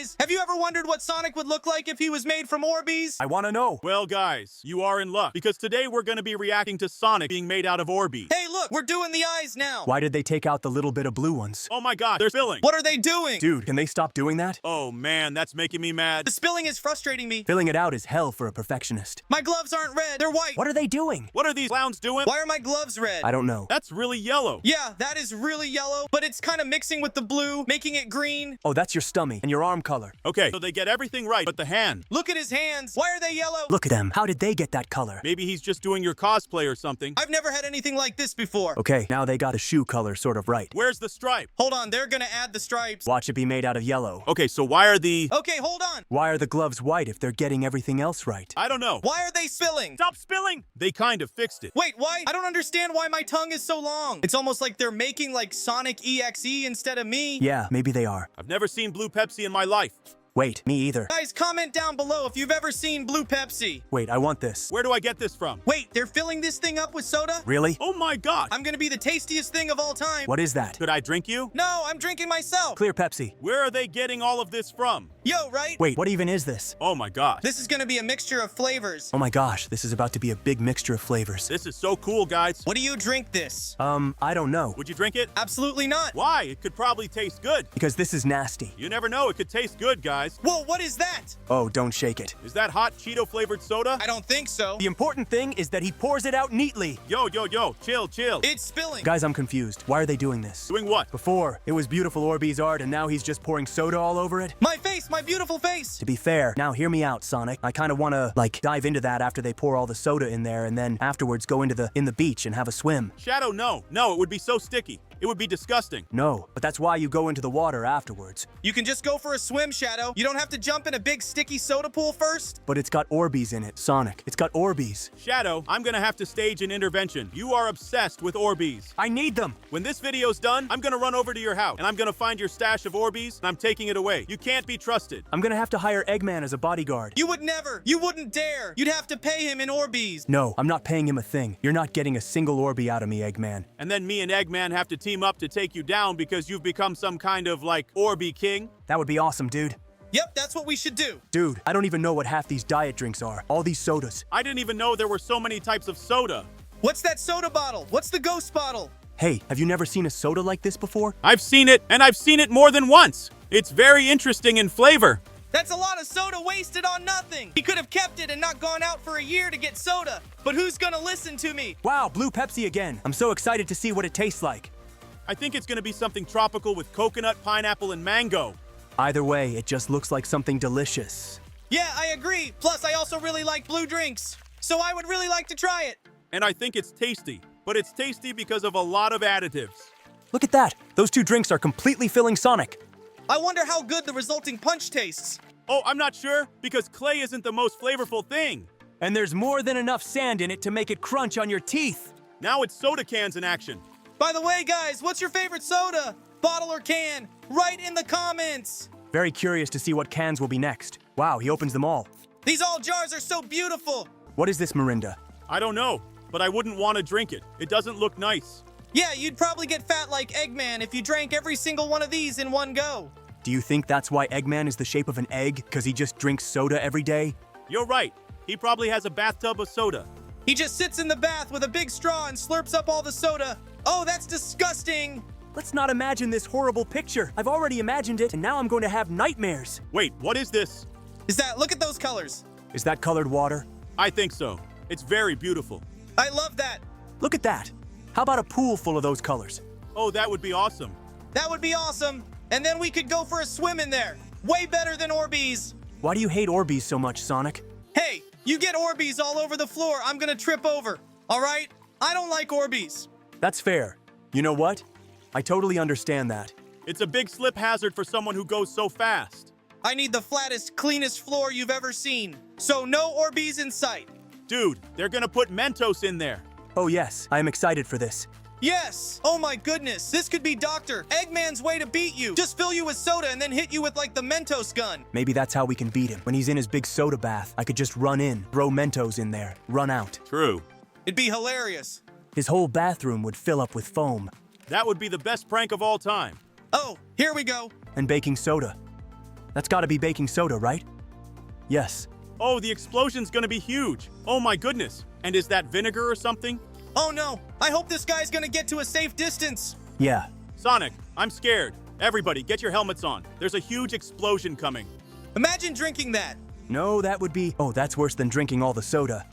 guys, have you ever wondered what Sonic would look like if he was made from Orbeez? I want to know. Well, guys, you are in luck, because today we're going to be reacting to Sonic being made out of Orbeez. Hey, look, we're doing the eyes now. Why did they take out the little bit of blue ones? Oh my god, they're spilling. What are they doing? Dude, can they stop doing that? Oh man, that's making me mad. The spilling is frustrating me. Filling it out is hell for a perfectionist. My gloves aren't red, they're white. What are they doing? What are these clowns doing? Why are my gloves red? I don't know. That's really yellow. Yeah, that is really yellow, but it's kind of mixing with the blue, making it green. Oh, that's your stummy and your arm color. Okay, so they get everything right, but the hand. Look at his hands. Why are they yellow? Look at them. How did they get that color? Maybe he's just doing your cosplay or something. I've never had anything like this before. Okay, now they got the shoe color sort of right. Where's the stripe? Hold on, they're gonna add the stripes. Watch it be made out of yellow. Okay, so why are the... Okay, hold on. Why are the gloves white if they're getting everything else right? I don't know. Why are they spilling? Stop spilling! They kind of fixed it. Wait, why? I don't understand why my tongue is so long. It's almost like they're making like Sonic EXE instead of me. Yeah, maybe they are. I've never seen blue Pepsi in my life. Wait, me either. Guys, comment down below if you've ever seen blue Pepsi. Wait, I want this. Where do I get this from? Wait, they're filling this thing up with soda? Really? Oh my god! I'm gonna be the tastiest thing of all time. What is that? Could I drink you? No, I'm drinking myself. Clear Pepsi. Where are they getting all of this from? Yo, right? Wait, what even is this? Oh my gosh. This is gonna be a mixture of flavors. Oh my gosh, this is about to be a big mixture of flavors. This is so cool, guys. What do you drink this? I don't know. Would you drink it? Absolutely not. Why? It could probably taste good. Because this is nasty. You never know, it could taste good, guys. Whoa, what is that? Oh, don't shake it. Is that hot Cheeto-flavored soda? I don't think so. The important thing is that he pours it out neatly. Yo, chill. It's spilling. Guys, I'm confused. Why are they doing this? Doing what? Before, it was beautiful Orbeez art, and now he's just pouring soda all over it? My face, my beautiful face. To be fair, now hear me out, Sonic. I kind of want to, dive into that after they pour all the soda in there, and then afterwards go into the beach and have a swim. Shadow, no. No, it would be so sticky. It would be disgusting. No, but that's why you go into the water afterwards. You can just go for a swim, Shadow. You don't have to jump in a big sticky soda pool first. But it's got Orbeez in it, Sonic. It's got Orbeez. Shadow, I'm gonna have to stage an intervention. You are obsessed with Orbeez. I need them. When this video's done, I'm gonna run over to your house, and I'm gonna find your stash of Orbeez, and I'm taking it away. You can't be trusted. I'm gonna have to hire Eggman as a bodyguard. You would never. You wouldn't dare. You'd have to pay him in Orbeez. No, I'm not paying him a thing. You're not getting a single Orby out of me, Eggman. And then me and Eggman have to team up to take you down because you've become some kind of, Orby king. That would be awesome, dude. Yep, that's what we should do. Dude, I don't even know what half these diet drinks are. All these sodas. I didn't even know there were so many types of soda. What's that soda bottle? What's the ghost bottle? Hey, have you never seen a soda like this before? I've seen it, and I've seen it more than once. It's very interesting in flavor. That's a lot of soda wasted on nothing. He could have kept it and not gone out for a year to get soda. But who's gonna listen to me? Wow, blue Pepsi again. I'm so excited to see what it tastes like. I think it's gonna be something tropical with coconut, pineapple, and mango. Either way, it just looks like something delicious. Yeah, I agree. Plus, I also really like blue drinks. So I would really like to try it. And I think it's tasty. But it's tasty because of a lot of additives. Look at that. Those two drinks are completely filling Sonic. I wonder how good the resulting punch tastes. Oh, I'm not sure, because clay isn't the most flavorful thing. And there's more than enough sand in it to make it crunch on your teeth. Now it's soda cans in action. By the way, guys, what's your favorite soda? Bottle or can? Write in the comments. Very curious to see what cans will be next. Wow, he opens them all. These all jars are so beautiful. What is this, Mirinda? I don't know, but I wouldn't want to drink it. It doesn't look nice. Yeah, you'd probably get fat like Eggman if you drank every single one of these in one go. Do you think that's why Eggman is the shape of an egg? Because he just drinks soda every day? You're right. He probably has a bathtub of soda. He just sits in the bath with a big straw and slurps up all the soda. Oh, that's disgusting. Let's not imagine this horrible picture. I've already imagined it, and now I'm going to have nightmares. Wait, what is this? Look at those colors. Is that colored water? I think so. It's very beautiful. I love that. Look at that. How about a pool full of those colors? Oh, that would be awesome. That would be awesome. And then we could go for a swim in there. Way better than Orbeez. Why do you hate Orbeez so much, Sonic? Hey, you get Orbeez all over the floor, I'm gonna trip over. All right? I don't like Orbeez. That's fair. You know what? I totally understand that. It's a big slip hazard for someone who goes so fast. I need the flattest, cleanest floor you've ever seen. So no Orbeez in sight. Dude, they're gonna put Mentos in there. Oh yes, I am excited for this. Yes! Oh my goodness, this could be Dr. Eggman's way to beat you. Just fill you with soda and then hit you with like the Mentos gun. Maybe that's how we can beat him. When he's in his big soda bath, I could just run in, throw Mentos in there, run out. True. It'd be hilarious. His whole bathroom would fill up with foam. That would be the best prank of all time. Oh, here we go. And baking soda. That's gotta be baking soda, right? Yes. Oh, the explosion's gonna be huge. Oh my goodness. And is that vinegar or something? Oh no, I hope this guy's gonna get to a safe distance. Yeah. Sonic, I'm scared. Everybody, get your helmets on. There's a huge explosion coming. Imagine drinking that. No, that would be... Oh, that's worse than drinking all the soda.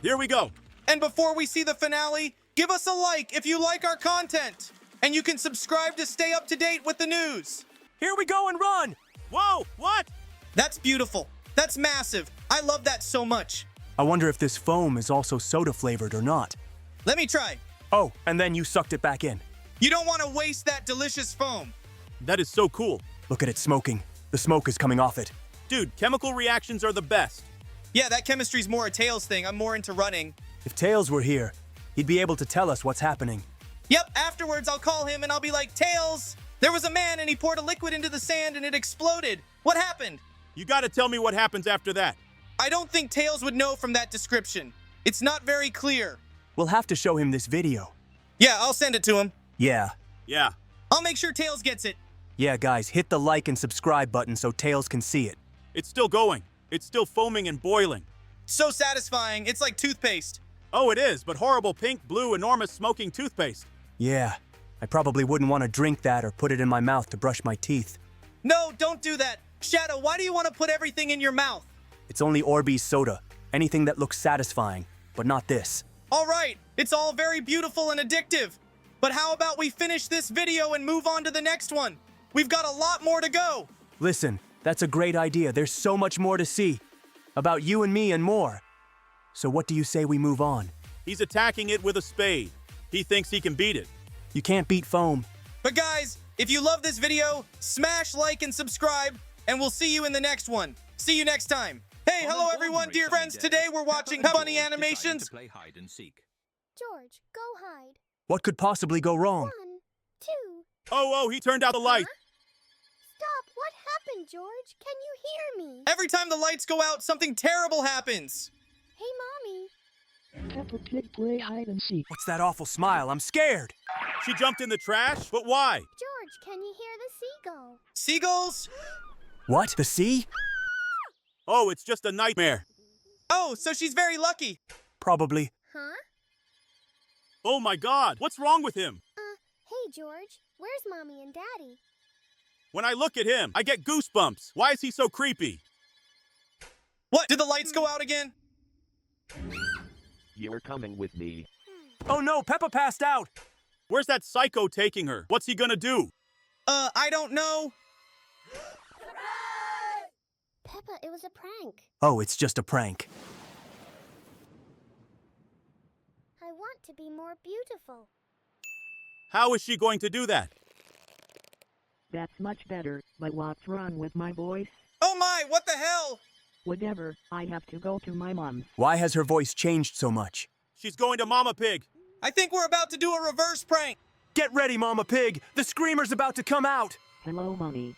Here we go. And before we see the finale, give us a like if you like our content. And you can subscribe to stay up to date with the news. Here we go and run! Whoa, what? That's beautiful. That's massive. I love that so much. I wonder if this foam is also soda flavored or not. Let me try. Oh, and then you sucked it back in. You don't want to waste that delicious foam. That is so cool. Look at it smoking. The smoke is coming off it. Dude, chemical reactions are the best. Yeah, that chemistry's more a Tails thing. I'm more into running. If Tails were here, he'd be able to tell us what's happening. Yep, afterwards I'll call him and I'll be like, Tails, there was a man and he poured a liquid into the sand and it exploded. What happened? You gotta tell me what happens after that. I don't think Tails would know from that description. It's not very clear. We'll have to show him this video. Yeah, I'll send it to him. Yeah. Yeah. I'll make sure Tails gets it. Yeah, guys, hit the like and subscribe button so Tails can see it. It's still going. It's still foaming and boiling. So satisfying. It's like toothpaste. Oh, it is, but horrible pink, blue, enormous smoking toothpaste. Yeah. I probably wouldn't want to drink that or put it in my mouth to brush my teeth. No, don't do that. Shadow, why do you want to put everything in your mouth? It's only Orbeez soda. Anything that looks satisfying, but not this. All right, it's all very beautiful and addictive. But how about we finish this video and move on to the next one? We've got a lot more to go. Listen, that's a great idea. There's so much more to see. About you and me and more. So what do you say we move on? He's attacking it with a spade. He thinks he can beat it. You can't beat foam. But guys, if you love this video, smash like and subscribe, and we'll see you in the next one. See you next time. Hey, hello everyone, dear friends. Today we're watching funny animations. Play hide and seek. George, go hide. What could possibly go wrong? 1, 2. Oh, he turned out the light. Stop! What happened, George? Can you hear me? Every time the lights go out, something terrible happens. Hey, Mommy. Peppa Pig play hide and seek. What's that awful smile? I'm scared. She jumped in the trash, but why? George, can you hear the seagull? Seagulls? What? The sea? Oh, it's just a nightmare. Oh, so she's very lucky. Probably. Huh? Oh my God, what's wrong with him? Hey, George. Where's Mommy and Daddy? When I look at him, I get goosebumps. Why is he so creepy? What? Did the lights go out again? You're coming with me. Oh no, Peppa passed out. Where's that psycho taking her? What's he gonna do? I don't know. Peppa, it was a prank. Oh, it's just a prank. I want to be more beautiful. How is she going to do that? That's much better, but what's wrong with my voice? Oh my, what the hell? Whatever, I have to go to my mom's. Why has her voice changed so much? She's going to Mama Pig. I think we're about to do a reverse prank. Get ready, Mama Pig. The screamer's about to come out. Hello, Mommy.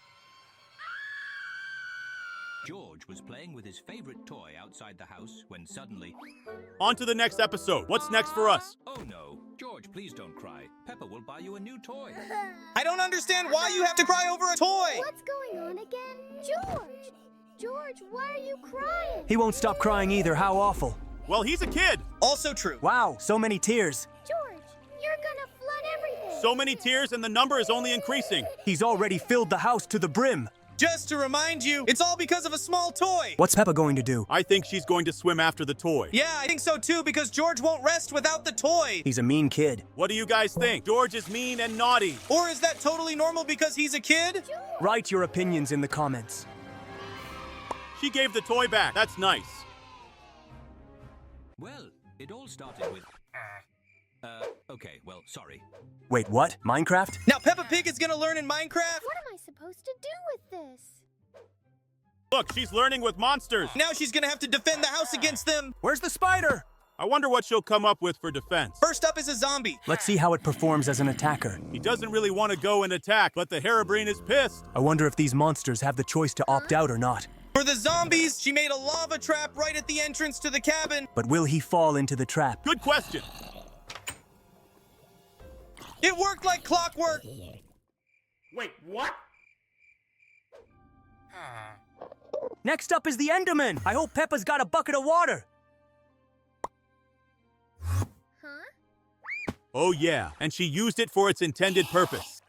George was playing with his favorite toy outside the house when suddenly... On to the next episode. What's next for us? Oh no, George, please don't cry. Peppa will buy you a new toy. I don't understand why you have to cry over a toy. What's going on again? George! George, why are you crying? He won't stop crying either. How awful. Well, he's a kid. Also true. Wow, so many tears. George, you're gonna flood everything. So many tears and the number is only increasing. He's already filled the house to the brim. Just to remind you, it's all because of a small toy. What's Peppa going to do? I think she's going to swim after the toy. Yeah, I think so too, because George won't rest without the toy. He's a mean kid. What do you guys think? George is mean and naughty. Or is that totally normal because he's a kid? Write your opinions in the comments. She gave the toy back. That's nice. Well, it all started with... okay, well, sorry. Wait, what? Minecraft? Now Peppa Pig is gonna learn in Minecraft? What am I supposed to do with this? Look, she's learning with monsters. Now she's gonna have to defend the house against them. Where's the spider? I wonder what she'll come up with for defense. First up is a zombie. Let's see how it performs as an attacker. He doesn't really want to go and attack, but the Herobrine is pissed. I wonder if these monsters have the choice to opt out or not. For the zombies, she made a lava trap right at the entrance to the cabin. But will he fall into the trap? Good question. It worked like clockwork. Wait, what? Next up is the Enderman. I hope Peppa's got a bucket of water. Huh? Oh yeah, and she used it for its intended purpose.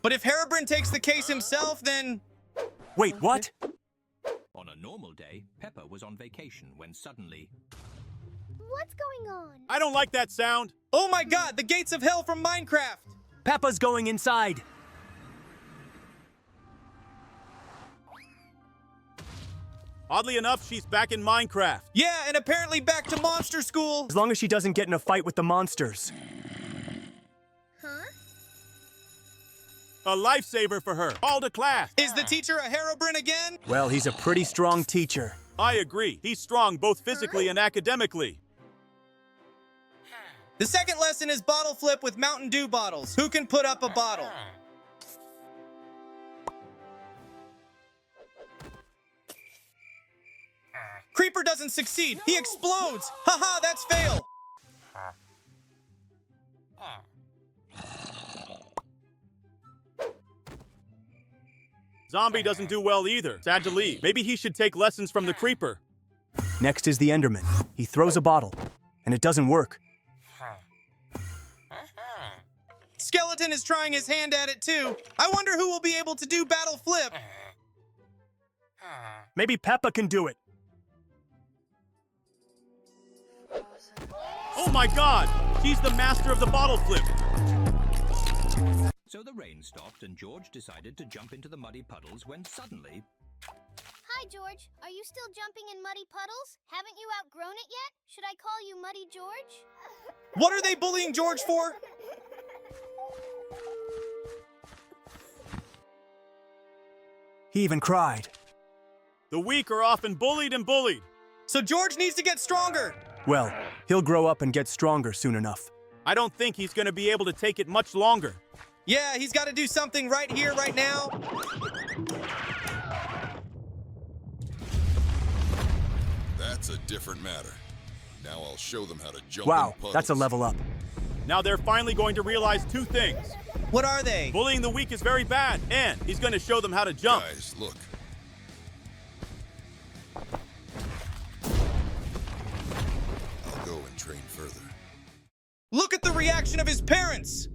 But if Herobrine takes the case himself, then... Wait, what? On a normal day, Peppa was on vacation when suddenly... What's going on? I don't like that sound. Oh my god, the gates of hell from Minecraft! Peppa's going inside. Oddly enough, she's back in Minecraft. Yeah, and apparently back to monster school. As long as she doesn't get in a fight with the monsters. Huh? A lifesaver for her. All to class. Is the teacher a Herobrine again? Well, he's a pretty strong teacher. I agree. He's strong both physically and academically. The second lesson is bottle flip with Mountain Dew bottles. Who can put up a bottle? Creeper doesn't succeed. He explodes. Haha, that's fail. Zombie doesn't do well either. Sad to leave. Maybe he should take lessons from the creeper. Next is the Enderman. He throws a bottle, and it doesn't work. Skeleton is trying his hand at it too. I wonder who will be able to do battle flip. Maybe Peppa can do it. Oh my god! She's the master of the bottle flip. So the rain stopped and George decided to jump into the muddy puddles when suddenly... Hi, George. Are you still jumping in muddy puddles? Haven't you outgrown it yet? Should I call you Muddy George? What are they bullying George for? He even cried. The weak are often bullied and bullied. So George needs to get stronger. Well, he'll grow up and get stronger soon enough. I don't think he's going to be able to take it much longer. Yeah, he's got to do something right here, right now. That's a different matter. Now I'll show them how to jump Wow, in puddles. that's a level up. Now they're finally going to realize two things. What are they? Bullying the weak is very bad, and he's going to show them how to jump. Guys, look. I'll go and train further. Look at the reaction of his parents.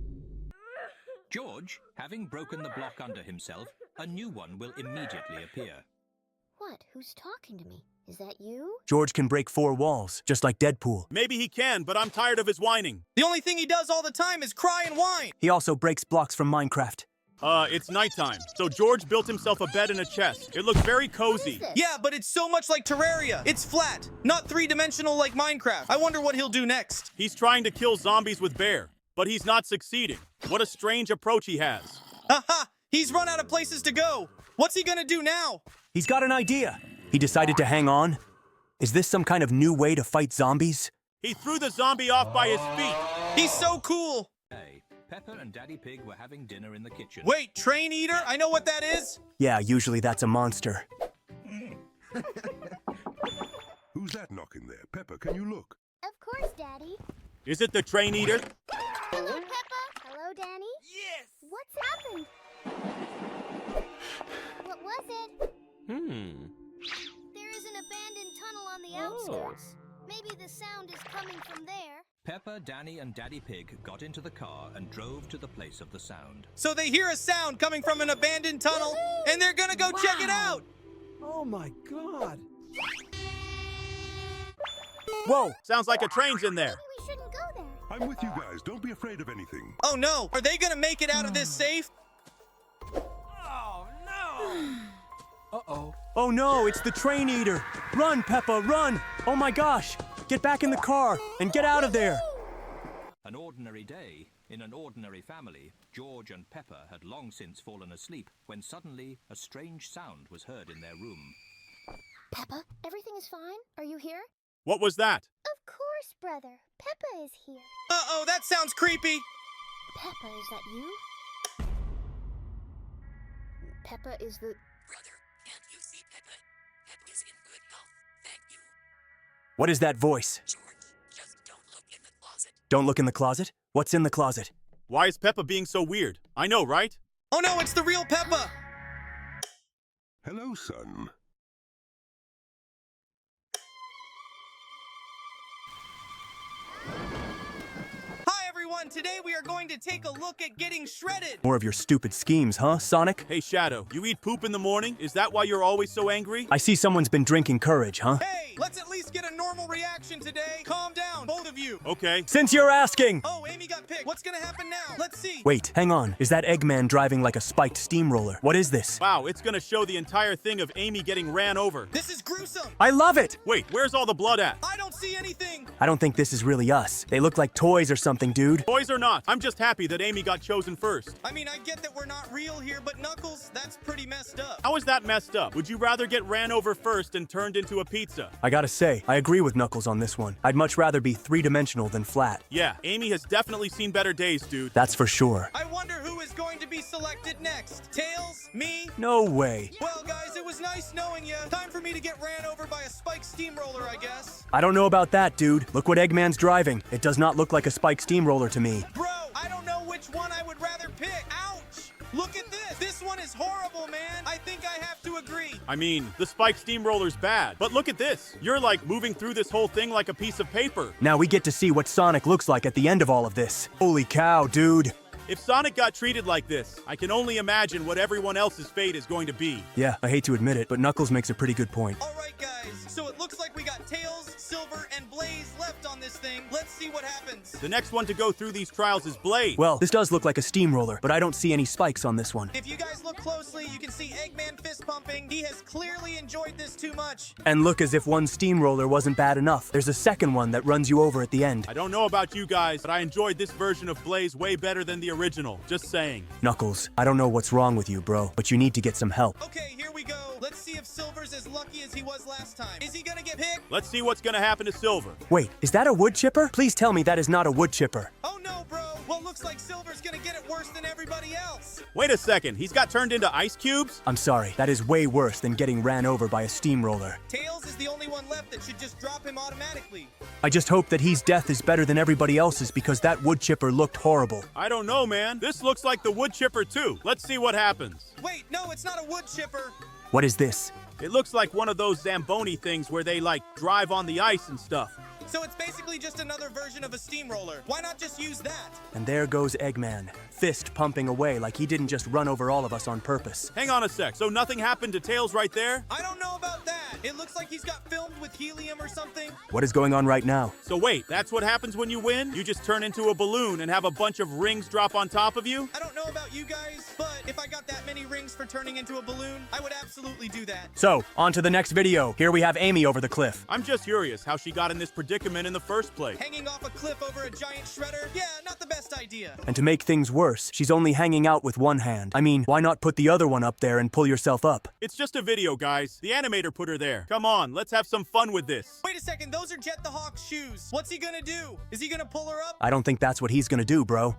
George, having broken the block under himself, a new one will immediately appear. What? Who's talking to me? Is that you? George can break 4 walls, just like Deadpool. Maybe he can, but I'm tired of his whining. The only thing he does all the time is cry and whine. He also breaks blocks from Minecraft. It's nighttime, so George built himself a bed and a chest. It looks very cozy. Yeah, but it's so much like Terraria. It's flat, not 3-dimensional like Minecraft. I wonder what he'll do next. He's trying to kill zombies with bear, but he's not succeeding. What a strange approach he has. Haha, he's run out of places to go. What's he gonna do now? He's got an idea. He decided to hang on. Is this some kind of new way to fight zombies? He threw the zombie off by his feet. He's so cool. Hey, Peppa and Daddy Pig were having dinner in the kitchen. Wait, train eater? I know what that is. Yeah, usually that's a monster. Who's that knocking there? Peppa, can you look? Of course, Daddy. Is it the train eater? Hello, Peppa. Hello, Danny. Yes. What's happened? What was it? There is an abandoned tunnel on the outskirts. Maybe the sound is coming from there. Peppa, Danny, and Daddy Pig got into the car and drove to the place of the sound. So they hear a sound coming from an abandoned tunnel, and they're gonna go check it out. Oh my god! Whoa! Sounds like a train's in there. Maybe we shouldn't go there. I'm with you guys. Don't be afraid of anything. Oh no, are they gonna make it out of this safe? Uh-oh. Oh no, it's the train eater! Run, Peppa, run! Oh my gosh! Get back in the car and get out of there! An ordinary day, in an ordinary family, George and Peppa had long since fallen asleep when suddenly a strange sound was heard in their room. Peppa, everything is fine? Are you here? What was that? Of course, brother. Peppa is here. Uh-oh, that sounds creepy. Peppa, is that you? Peppa is the... Brother, can't you see Peppa? Peppa's in good health, thank you. What is that voice? George, just don't look in the closet. Don't look in the closet? What's in the closet? Why is Peppa being so weird? I know, right? Oh no, it's the real Peppa! Hello, son. Hi everyone, today we are going to take a look at getting shredded! More of your stupid schemes, huh, Sonic? Hey, Shadow, you eat poop in the morning? Is that why you're always so angry? I see someone's been drinking courage, huh? Hey, let's at least get a normal reaction today. Calm down, both of you. Okay. Since you're asking! Oh, Amy got picked. What's gonna happen now? Let's see. Wait, hang on. Is that Eggman driving like a spiked steamroller? What is this? Wow, it's gonna show the entire thing of Amy getting ran over. This is gruesome. I love it! Wait, where's all the blood at? I don't see anything. I don't think this is really us. They look like toys or something, dude. Toys or not, I'm just happy that Amy got chosen first. I mean, I get that we're not real here, but Knuckles, that's pretty messed up. How is that messed up? Would you rather get ran over first and turned into a pizza? I gotta say, I agree with Knuckles on this one. I'd much rather be three-dimensional than flat. Yeah, Amy has definitely seen better days, dude. That's for sure. I wonder who is going to be selected next. Tails? Me? No way. Well, guys, it was nice knowing you. Time for me to get ran over by a spiked steamroller, I guess. I don't know about that, dude. Look what Eggman's driving. It does not look like a spiked steamroller to me. Bro, I don't know which one I would rather pick. Ouch! Look at this. This one is horrible, man. I think I have to agree. I mean, the spiked steamroller's bad, but look at this. You're like moving through this whole thing like a piece of paper. Now we get to see what Sonic looks like at the end of all of this. Holy cow, dude. If Sonic got treated like this, I can only imagine what everyone else's fate is going to be. Yeah, I hate to admit it, but Knuckles makes a pretty good point. All right, guys. So it looks like we got Tails, Silver, and Blaze left on this thing. Let's see what happens. The next one to go through these trials is Blaze. Well, this does look like a steamroller, but I don't see any spikes on this one. If you guys look closely, you can see Eggman fist pumping. He has clearly enjoyed this too much. And look, as if one steamroller wasn't bad enough. There's a second one that runs you over at the end. I don't know about you guys, but I enjoyed this version of Blaze way better than the original. Just saying. Knuckles, I don't know what's wrong with you, bro, but you need to get some help. Okay, here we go. Let's see if Silver's as lucky as he was last time. Is he gonna get picked? Let's see what's gonna happen to Silver. Wait, is that a wood chipper? Please tell me that is not a wood chipper. Oh no, bro. Well, looks like Silver's gonna get it worse than everybody else. Wait a second, he's got turned into ice cubes? I'm sorry, that is way worse than getting ran over by a steamroller. Tails is the only one left that should just drop him automatically. I just hope that his death is better than everybody else's because that wood chipper looked horrible. I don't know, man. This looks like the wood chipper too. Let's see what happens. Wait, no, it's not a wood chipper. What is this? It looks like one of those Zamboni things where they like drive on the ice and stuff. So it's basically just another version of a steamroller. Why not just use that? And there goes Eggman, fist pumping away like he didn't just run over all of us on purpose. Hang on a sec, so nothing happened to Tails right there? I don't know about that. It looks like he's got filmed with helium or something. What is going on right now? So wait, that's what happens when you win? You just turn into a balloon and have a bunch of rings drop on top of you? I don't know about you guys, but if I got that many rings for turning into a balloon, I would absolutely do that. So, on to the next video. Here we have Amy over the cliff. I'm just curious how she got in this predicament in the first place. Hanging off a cliff over a giant shredder? Yeah, not the best idea. And to make things worse, she's only hanging out with one hand. I mean, why not put the other one up there and pull yourself up? It's just a video, guys. The animator put her there. Come on, let's have some fun with this. Wait a second, those are Jet the Hawk's shoes. What's he gonna do? Is he gonna pull her up? I don't think that's what he's gonna do, bro.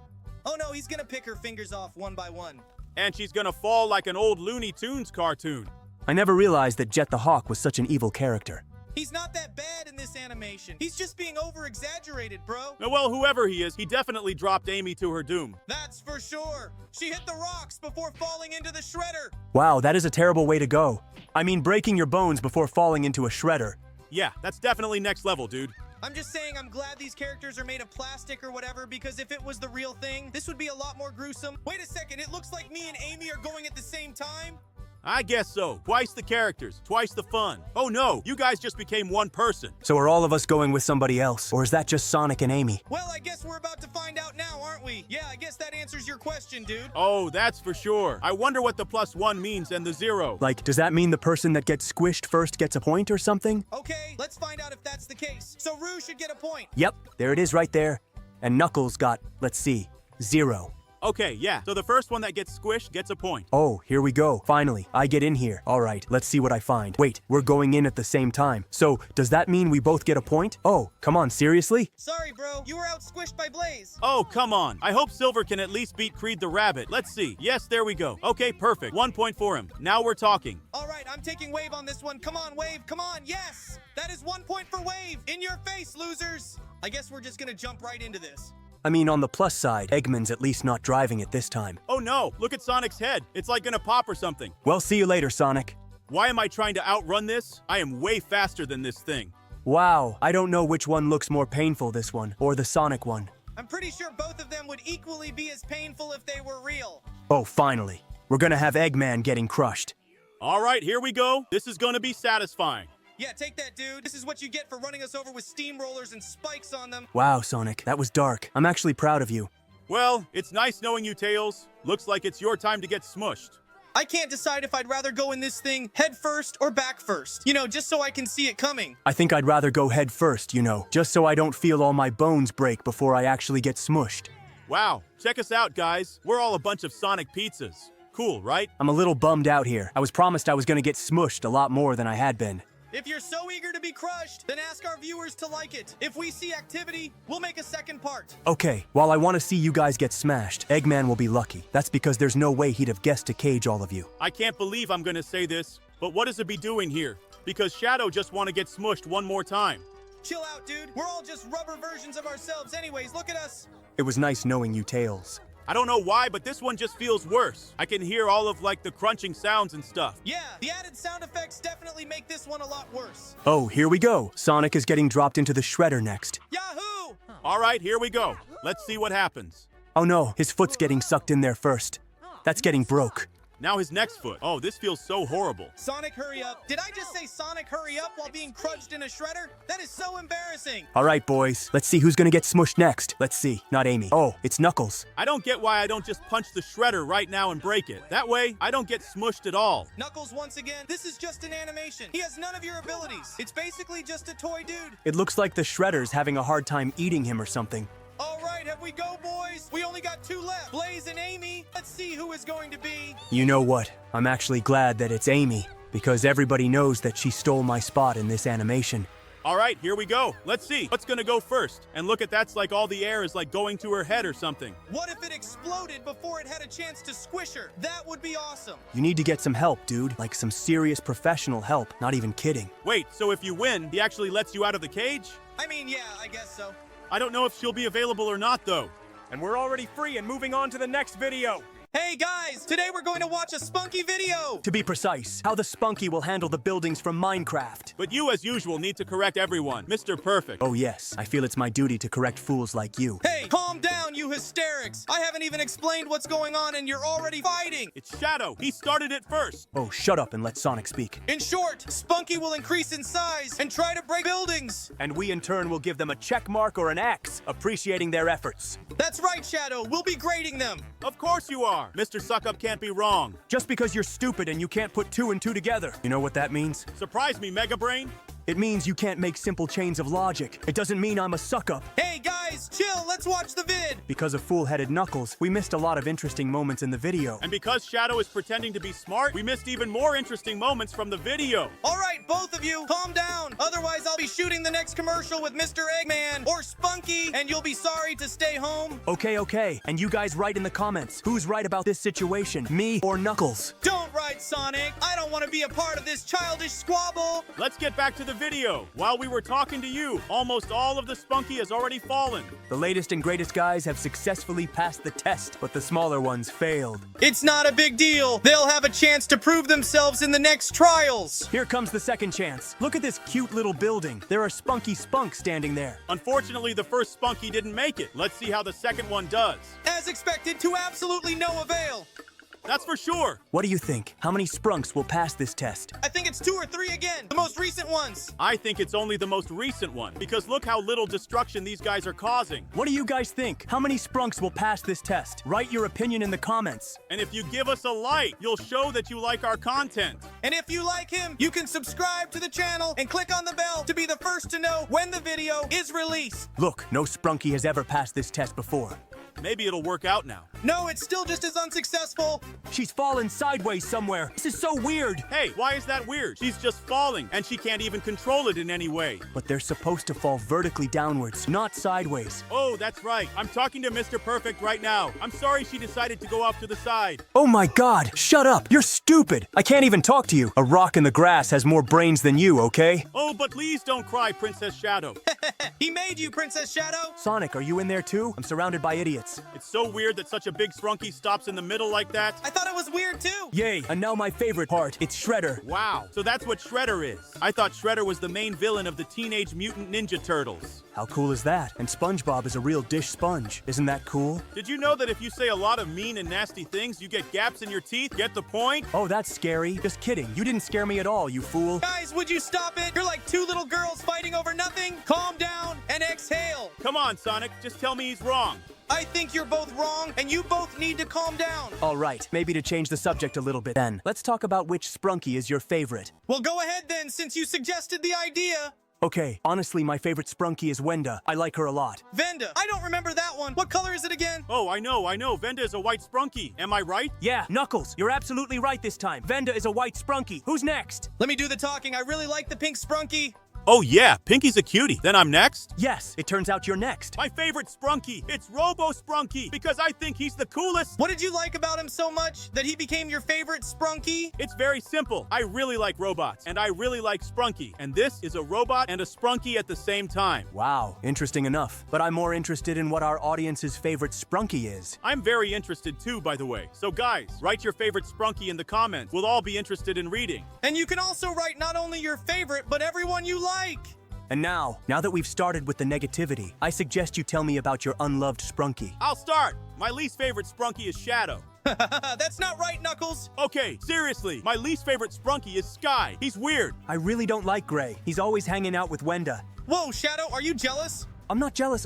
Oh no, he's gonna pick her fingers off one by one. And she's gonna fall like an old Looney Tunes cartoon. I never realized that Jet the Hawk was such an evil character. He's not that bad in this animation. He's just being over-exaggerated, bro. Well, whoever he is, he definitely dropped Amy to her doom. That's for sure. She hit the rocks before falling into the shredder. Wow, that is a terrible way to go. I mean, breaking your bones before falling into a shredder. Yeah, that's definitely next level, dude. I'm just saying I'm glad these characters are made of plastic or whatever, because if it was the real thing, this would be a lot more gruesome. Wait a second, it looks like me and Amy are going at the same time. I guess so. Twice the characters, twice the fun. Oh no, you guys just became one person. So are all of us going with somebody else? Or is that just Sonic and Amy? Well, I guess we're about to find out now, aren't we? Yeah, I guess that answers your question, dude. Oh, that's for sure. I wonder what the +1 means and the 0. Like, does that mean the person that gets squished first gets a point or something? Okay, let's find out if that's the case. So Rue should get a point. Yep, there it is right there. And Knuckles got, let's see, 0. Okay, yeah. So the first one that gets squished gets a point. Oh, here we go. Finally, I get in here. All right, let's see what I find. Wait, we're going in at the same time. So, does that mean we both get a point? Oh, come on, seriously? Sorry, bro. You were out squished by Blaze. Oh, come on. I hope Silver can at least beat Creed the Rabbit. Let's see. Yes, there we go. Okay, perfect. 1 point for him. Now we're talking. All right, I'm taking Wave on this one. Come on, Wave. Come on. Yes! That is 1 point for Wave. In your face, losers. I guess we're just gonna jump right into this. I mean, on the plus side, Eggman's at least not driving it this time. Oh no, look at Sonic's head. It's like gonna pop or something. Well, see you later, Sonic. Why am I trying to outrun this? I am way faster than this thing. Wow, I don't know which one looks more painful, this one or the Sonic one. I'm pretty sure both of them would equally be as painful if they were real. Oh, finally. We're gonna have Eggman getting crushed. All right, here we go. This is gonna be satisfying. Yeah, take that, dude. This is what you get for running us over with steamrollers and spikes on them. Wow, Sonic, that was dark. I'm actually proud of you. Well, it's nice knowing you, Tails. Looks like it's your time to get smushed. I can't decide if I'd rather go in this thing head first or back first. You know, just so I can see it coming. I think I'd rather go head first, you know, just so I don't feel all my bones break before I actually get smushed. Wow, check us out, guys. We're all a bunch of Sonic pizzas. Cool, right? I'm a little bummed out here. I was promised I was gonna get smushed a lot more than I had been. If you're so eager to be crushed, then ask our viewers to like it. If we see activity, we'll make a second part. Okay, while I want to see you guys get smashed, Eggman will be lucky. That's because there's no way he'd have guessed to cage all of you. I can't believe I'm gonna say this, but what does it be doing here? Because Shadow just want to get smushed one more time. Chill out, dude. We're all just rubber versions of ourselves anyways. Look at us. It was nice knowing you, Tails. I don't know why, but this one just feels worse. I can hear all of like the crunching sounds and stuff. Yeah, the added sound effects definitely make this one a lot worse. Oh, here we go. Sonic is getting dropped into the shredder next. Yahoo! All right, here we go. Let's see what happens. Oh no, his foot's getting sucked in there first. That's getting broke. Now his next foot. Oh, this feels so horrible. Sonic, hurry up. Did I just say Sonic, hurry up while being crushed in a shredder? That is so embarrassing. All right, boys. Let's see who's gonna get smushed next. Let's see. Not Amy. Oh, it's Knuckles. I don't get why I don't just punch the shredder right now and break it. That way, I don't get smushed at all. Knuckles, once again, this is just an animation. He has none of your abilities. It's basically just a toy dude. It looks like the shredder's having a hard time eating him or something. All right, have we go, boys? We only got 2 left. Blaze and Amy. Let's see who is going to be. You know what? I'm actually glad that it's Amy, because everybody knows that she stole my spot in this animation. All right, here we go. Let's see. What's gonna go first? And look at that's like all the air is like going to her head or something. What if it exploded before it had a chance to squish her? That would be awesome. You need to get some help, dude. Like some serious professional help. Not even kidding. Wait, so if you win, he actually lets you out of the cage? I mean, yeah, I guess so. I don't know if she'll be available or not, though. And we're already free and moving on to the next video. Hey guys, today we're going to watch a Spunky video! To be precise, how the Spunky will handle the buildings from Minecraft. But you, as usual, need to correct everyone. Mr. Perfect. Oh yes, I feel it's my duty to correct fools like you. Hey, calm down, you hysterics! I haven't even explained what's going on and you're already fighting! It's Shadow. He started it first. Oh, shut up and let Sonic speak. In short, Spunky will increase in size and try to break buildings! And we in turn will give them a check mark or an X, appreciating their efforts. That's right, Shadow! We'll be grading them! Of course you are. Mr. Suckup can't be wrong. Just because you're stupid and you can't put 2 and 2 together. You know what that means? Surprise me, Mega Brain. It means you can't make simple chains of logic. It doesn't mean I'm a suck-up. Hey guys, chill, let's watch the vid! Because of fool-headed Knuckles, we missed a lot of interesting moments in the video. And because Shadow is pretending to be smart, we missed even more interesting moments from the video. Alright, both of you, calm down. Otherwise, I'll be shooting the next commercial with Mr. Eggman or Spunky, and you'll be sorry to stay home. Okay. And you guys write in the comments, who's right about this situation, me or Knuckles? Don't write, Sonic. I don't want to be a part of this childish squabble. Let's get back to the video. While we were talking to you, almost all of the Spunky has already fallen. The latest and greatest guys have successfully passed the test, but the smaller ones failed. It's not a big deal. They'll have a chance to prove themselves in the next trials. Here comes the second chance. Look at this cute little building. There are Spunky Spunks standing there. Unfortunately, the first Spunky didn't make it. Let's see how the second one does. As expected, to absolutely no avail. That's for sure. What do you think? How many Sprunks will pass this test? I think it's 2 or 3 again. The most recent ones. I think it's only the most recent one, because look how little destruction these guys are causing. What do you guys think? How many Sprunks will pass this test? Write your opinion in the comments. And if you give us a like, you'll show that you like our content. And if you like him, you can subscribe to the channel and click on the bell to be the first to know when the video is released. Look, no Spunky has ever passed this test before. Maybe it'll work out now. No, it's still just as unsuccessful. She's fallen sideways somewhere. This is so weird. Hey, why is that weird? She's just falling, and she can't even control it in any way. But they're supposed to fall vertically downwards, not sideways. Oh, that's right. I'm talking to Mr. Perfect right now. I'm sorry she decided to go off to the side. Oh my god, shut up. You're stupid. I can't even talk to you. A rock in the grass has more brains than you, okay? Oh, but please don't cry, Princess Shadow. He made you, Princess Shadow. Sonic, are you in there too? I'm surrounded by idiots. It's so weird that such a big Spunky stops in the middle like that. I thought it was weird too. Yay, and now my favorite part, it's Shredder. Wow, so that's what Shredder is. I thought Shredder was the main villain of the Teenage Mutant Ninja Turtles. How cool is that? And SpongeBob is a real dish sponge. Isn't that cool? Did you know that if you say a lot of mean and nasty things, you get gaps in your teeth? Get the point? Oh, that's scary. Just kidding. You didn't scare me at all, you fool. Guys, would you stop it? You're like two little girls fighting over nothing. Calm down and exhale. Come on, Sonic, just tell me he's wrong. I think you're both wrong, and you both need to calm down. All right, maybe to change the subject a little bit then. Let's talk about which Spunky is your favorite. Well, go ahead then, since you suggested the idea. Okay, honestly, my favorite Spunky is Wenda. I like her a lot. Venda. I don't remember that one. What color is it again? Oh, I know. Venda is a white Spunky. Am I right? Yeah, Knuckles, you're absolutely right this time. Venda is a white Spunky. Who's next? Let me do the talking. I really like the pink Spunky. Oh yeah, Pinky's a cutie. Then I'm next? Yes, it turns out you're next. My favorite Spunky. It's Robo Spunky because I think he's the coolest. What did you like about him so much that he became your favorite Spunky? It's very simple. I really like robots, and I really like Spunky. And this is a robot and a Spunky at the same time. Wow, interesting enough. But I'm more interested in what our audience's favorite Spunky is. I'm very interested too, by the way. So guys, write your favorite Spunky in the comments. We'll all be interested in reading. And you can also write not only your favorite, but everyone you like. And now that we've started with the negativity, I suggest you tell me about your unloved Spunky. I'll start. My least favorite Spunky is Shadow. That's not right, Knuckles. Okay, seriously, my least favorite Spunky is Sky. He's weird. I really don't like Gray. He's always hanging out with Wenda. Whoa, Shadow, are you jealous? I'm not jealous,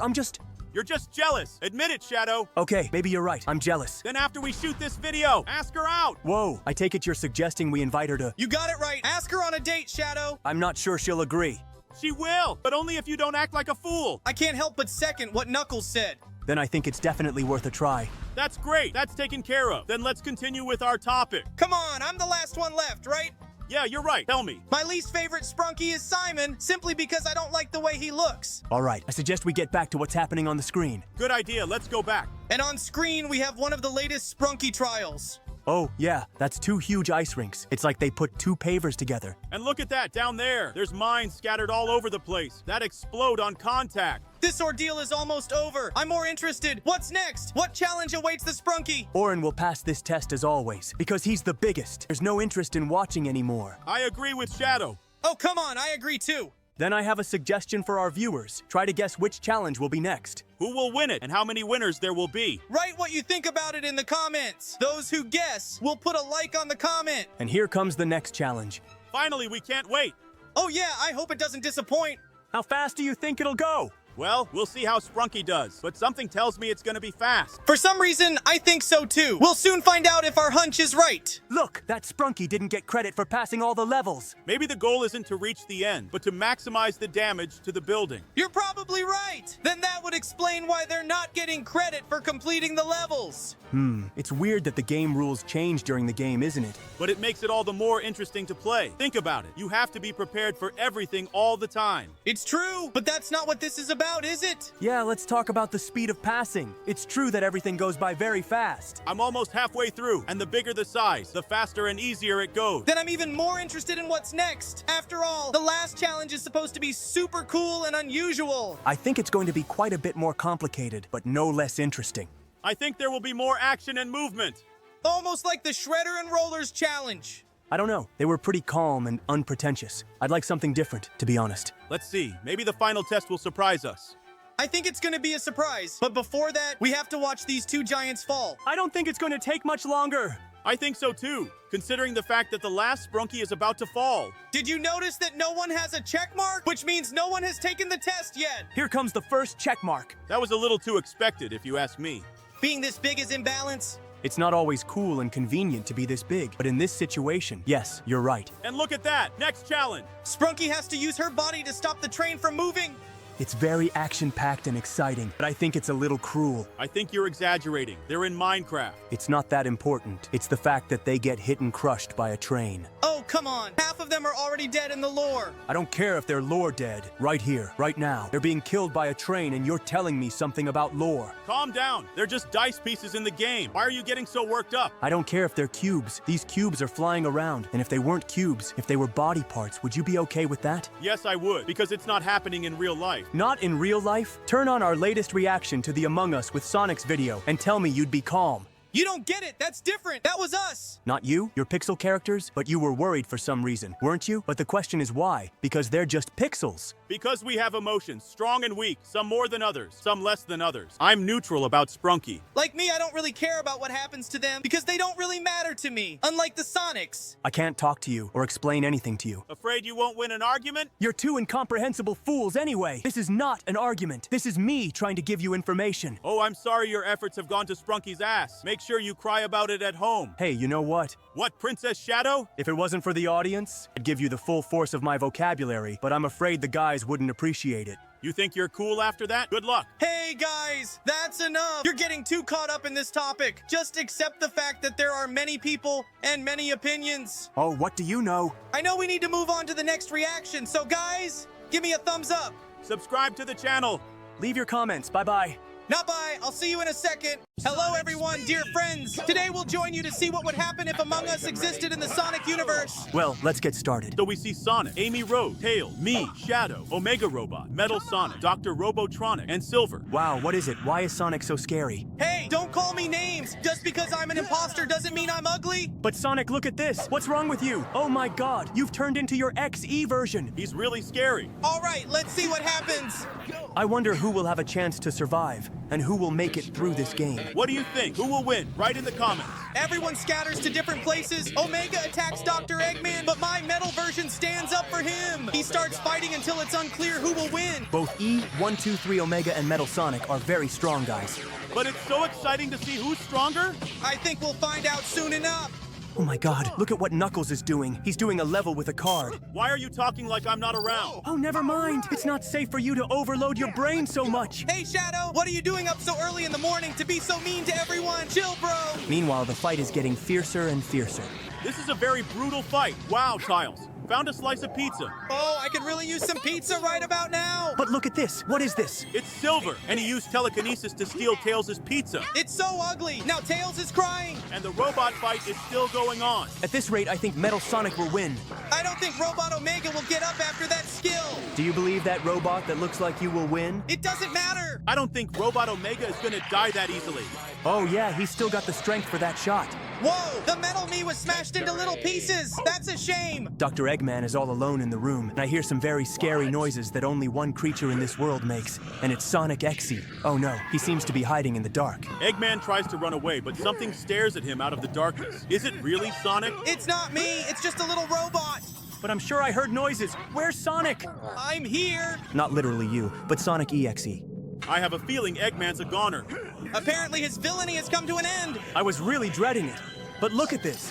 You're just jealous. Admit it, Shadow. Okay, maybe you're right. I'm jealous. Then after we shoot this video, ask her out. Whoa, I take it you're suggesting we invite her to... You got it right. Ask her on a date, Shadow. I'm not sure she'll agree. She will, but only if you don't act like a fool. I can't help but second what Knuckles said. Then I think it's definitely worth a try. That's great. That's taken care of. Then let's continue with our topic. Come on, I'm the last one left, right? Yeah, you're right. Tell me. My least favorite Spunky is Simon, simply because I don't like the way he looks. All right, I suggest we get back to what's happening on the screen. Good idea. Let's go back. And on screen, we have one of the latest Spunky trials. Oh, yeah, that's 2 huge ice rinks. It's like they put 2 pavers together. And look at that down there. There's mines scattered all over the place that explode on contact. This ordeal is almost over. I'm more interested. What's next? What challenge awaits the Spunky? Orin will pass this test as always, because he's the biggest. There's no interest in watching anymore. I agree with Shadow. Oh, come on, I agree too. Then I have a suggestion for our viewers. Try to guess which challenge will be next. Who will win it and how many winners there will be? Write what you think about it in the comments. Those who guess will put a like on the comment. And here comes the next challenge. Finally, we can't wait. Oh yeah, I hope it doesn't disappoint. How fast do you think it'll go? Well, we'll see how Spunky does, but something tells me it's gonna be fast. For some reason, I think so too. We'll soon find out if our hunch is right. Look, that Spunky didn't get credit for passing all the levels. Maybe the goal isn't to reach the end, but to maximize the damage to the building. You're probably right. Then that would explain why they're not getting credit for completing the levels. It's weird that the game rules change during the game, isn't it? But it makes it all the more interesting to play. Think about it. You have to be prepared for everything all the time. It's true, but that's not what this is about, is it? Yeah, let's talk about the speed of passing. It's true that everything goes by very fast. I'm almost halfway through, and the bigger the size, the faster and easier it goes. Then I'm even more interested in what's next. After all, the last challenge is supposed to be super cool and unusual. I think it's going to be quite a bit more complicated, but no less interesting. I think there will be more action and movement. Almost like the Shredder and Rollers challenge. I don't know. They were pretty calm and unpretentious. I'd like something different, to be honest. Let's see. Maybe the final test will surprise us. I think it's gonna be a surprise. But before that, we have to watch these 2 giants fall. I don't think it's going to take much longer. I think so too, considering the fact that the last Spunky is about to fall. Did you notice that no one has a check mark? Which means no one has taken the test yet. Here comes the first check mark. That was a little too expected, if you ask me. Being this big is imbalance. It's not always cool and convenient to be this big, but in this situation, yes, you're right. And look at that! Next challenge! Spunky has to use her body to stop the train from moving. It's very action-packed and exciting, but I think it's a little cruel. I think you're exaggerating. They're in Minecraft. It's not that important. It's the fact that they get hit and crushed by a train. Oh, come on. Half of them are already dead in the lore. I don't care if they're lore dead. Right here, right now. They're being killed by a train and you're telling me something about lore. Calm down. They're just dice pieces in the game. Why are you getting so worked up? I don't care if they're cubes. These cubes are flying around. And if they weren't cubes, if they were body parts, would you be okay with that? Yes, I would, because it's not happening in real life. Not in real life? Turn on our latest reaction to the Among Us with Sonic's video and tell me you'd be calm. You don't get it. That's different. That was us. Not you, your pixel characters, but you were worried for some reason, weren't you? But the question is why? Because they're just pixels. Because we have emotions, strong and weak, some more than others, some less than others. I'm neutral about Spunky. Like me, I don't really care about what happens to them because they don't really matter to me, unlike the Sonics. I can't talk to you or explain anything to you. Afraid you won't win an argument? You're two incomprehensible fools anyway. This is not an argument. This is me trying to give you information. Oh, I'm sorry your efforts have gone to Spunky's ass. Make sure you cry about it at home. Hey, you know what? What, Princess Shadow? If it wasn't for the audience, I'd give you the full force of my vocabulary, but I'm afraid the guys wouldn't appreciate it. You think you're cool after that? Good luck. Hey guys, that's enough. You're getting too caught up in this topic. Just accept the fact that there are many people and many opinions. Oh, what do you know? I know we need to move on to the next reaction, so guys, give me a thumbs up. Subscribe to the channel. Leave your comments. Bye-bye. Not bye. I'll see you in a second. Hello, everyone, dear friends. Today we'll join you to see what would happen if Among Us existed in the Sonic universe. Well, let's get started. So we see Sonic, Amy Rose, Tails, me, Shadow, Omega Robot, Metal Sonic, Dr. Robotronic, and Silver. Wow, what is it? Why is Sonic so scary? Hey, don't call me names. Just because I'm an imposter doesn't mean I'm ugly. But Sonic, look at this. What's wrong with you? Oh my god, you've turned into your XE version. He's really scary. All right, let's see what happens. I wonder who will have a chance to survive and who will make it through this game. What do you think? Who will win? Write in the comments. Everyone scatters to different places. Omega attacks Dr. Eggman, but my metal version stands up for him. He starts fighting until it's unclear who will win. Both E123 Omega and Metal Sonic are very strong, guys. But it's so exciting to see who's stronger. I think we'll find out soon enough. Oh my god, look at what Knuckles is doing. He's doing a level with a card. Why are you talking like I'm not around? Oh, never mind. It's not safe for you to overload your brain so much. Hey, Shadow, what are you doing up so early in the morning to be so mean to everyone? Chill, bro. Meanwhile, the fight is getting fiercer and fiercer. This is a very brutal fight. Wow, Tiles. Found a slice of pizza. Oh, I could really use some pizza right about now. But look at this. What is this? It's Silver, and he used telekinesis to steal Tails' pizza. It's so ugly. Now Tails is crying. And the robot fight is still going on. At this rate, I think Metal Sonic will win. I don't think Robot Omega will get up after that skill. Do you believe that robot that looks like you will win? It doesn't matter. I don't think Robot Omega is gonna die that easily. Oh yeah, he's still got the strength for that shot. Whoa, the metal me was smashed into little pieces. That's a shame. Dr. Eggman is all alone in the room, and I hear some very scary noises that only one creature in this world makes, and it's Sonic XE. Oh no, he seems to be hiding in the dark. Eggman tries to run away, but something stares at him out of the darkness. Is it really Sonic? It's not me, it's just a little robot. But I'm sure I heard noises. Where's Sonic? I'm here. Not literally you, but Sonic EXE. I have a feeling Eggman's a goner. Apparently his villainy has come to an end. I was really dreading it. But look at this.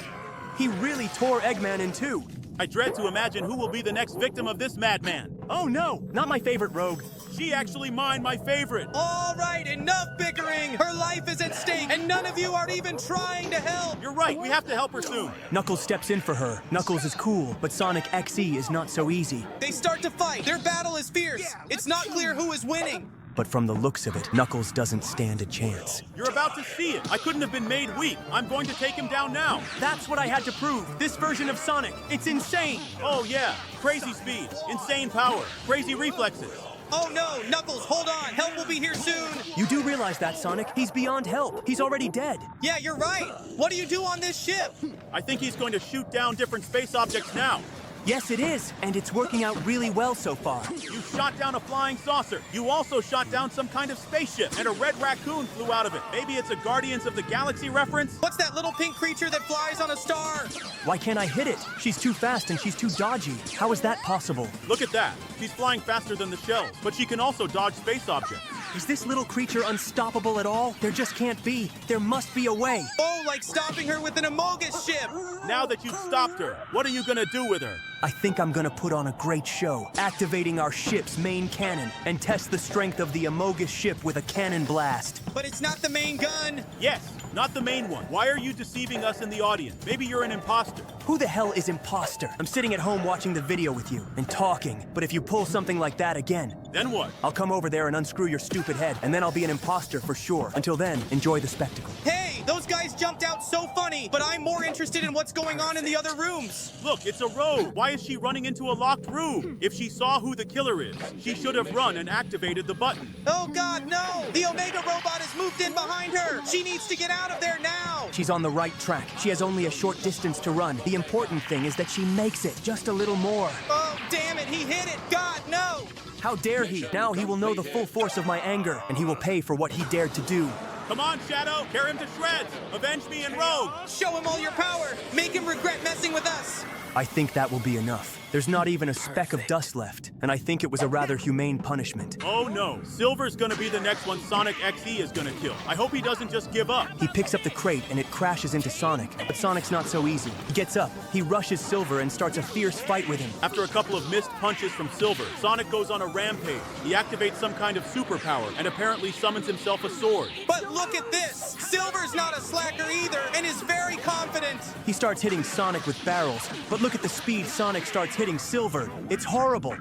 He really tore Eggman in two. I dread to imagine who will be the next victim of this madman. Oh no, not my favorite rogue. She actually mined my favorite. All right, enough bickering. Her life is at stake, and none of you are even trying to help. You're right, we have to help her soon. Knuckles steps in for her. Knuckles is cool, but Sonic XE is not so easy. They start to fight. Their battle is fierce. It's not clear who is winning. But from the looks of it, Knuckles doesn't stand a chance. You're about to see it. I couldn't have been made weak. I'm going to take him down now. That's what I had to prove. This version of Sonic, it's insane. Oh yeah, crazy speed, insane power, crazy reflexes. Oh no, Knuckles, hold on. Help will be here soon. You do realize that, Sonic. He's beyond help. He's already dead. Yeah, you're right. What do you do on this ship? I think he's going to shoot down different space objects now. Yes, it is, and it's working out really well so far. You shot down a flying saucer. You also shot down some kind of spaceship, and a red raccoon flew out of it. Maybe it's a Guardians of the Galaxy reference? What's that little pink creature that flies on a star? Why can't I hit it? She's too fast and she's too dodgy. How is that possible? Look at that. She's flying faster than the shells, but she can also dodge space objects. Is this little creature unstoppable at all? There just can't be. There must be a way. Oh, like stopping her with an Amogus ship. Now that you've stopped her, what are you gonna do with her? I think I'm gonna put on a great show, activating our ship's main cannon, and test the strength of the Amogus ship with a cannon blast. But it's not the main gun. Yes, not the main one. Why are you deceiving us in the audience? Maybe you're an imposter. Who the hell is imposter? I'm sitting at home watching the video with you and talking, but if you pull something like that again, Then what? I'll come over there and unscrew your stupid head, and then I'll be an imposter for sure. Until then, enjoy the spectacle. Hey, those guys jumped out so funny, but I'm more interested in what's going on in the other rooms. Look, it's a road. Why is she running into a locked room? If she saw who the killer is, she should have run and activated the button. Oh God, no! The Omega robot has moved in behind her. She needs to get out of there now. She's on the right track. She has only a short distance to run. The important thing is that she makes it just a little more. Oh, damn it, he hit it. God, no! How dare he? Now he will know the full force of my anger, and he will pay for what he dared to do. Come on, Shadow. Tear him to shreds. Avenge me and Rogue. Show him all your power. Make him regret messing with us. I think that will be enough. There's not even a speck of dust left, and I think it was a rather humane punishment. Oh no, Silver's gonna be the next one Sonic XE is gonna kill. I hope he doesn't just give up. He picks up the crate and it crashes into Sonic, but Sonic's not so easy. He gets up, he rushes Silver and starts a fierce fight with him. After a couple of missed punches from Silver, Sonic goes on a rampage. He activates some kind of superpower and apparently summons himself a sword. But look at this. Silver's not a slacker either and is very confident. He starts hitting Sonic with barrels, but look at the speed Sonic starts hitting Silver. It's horrible.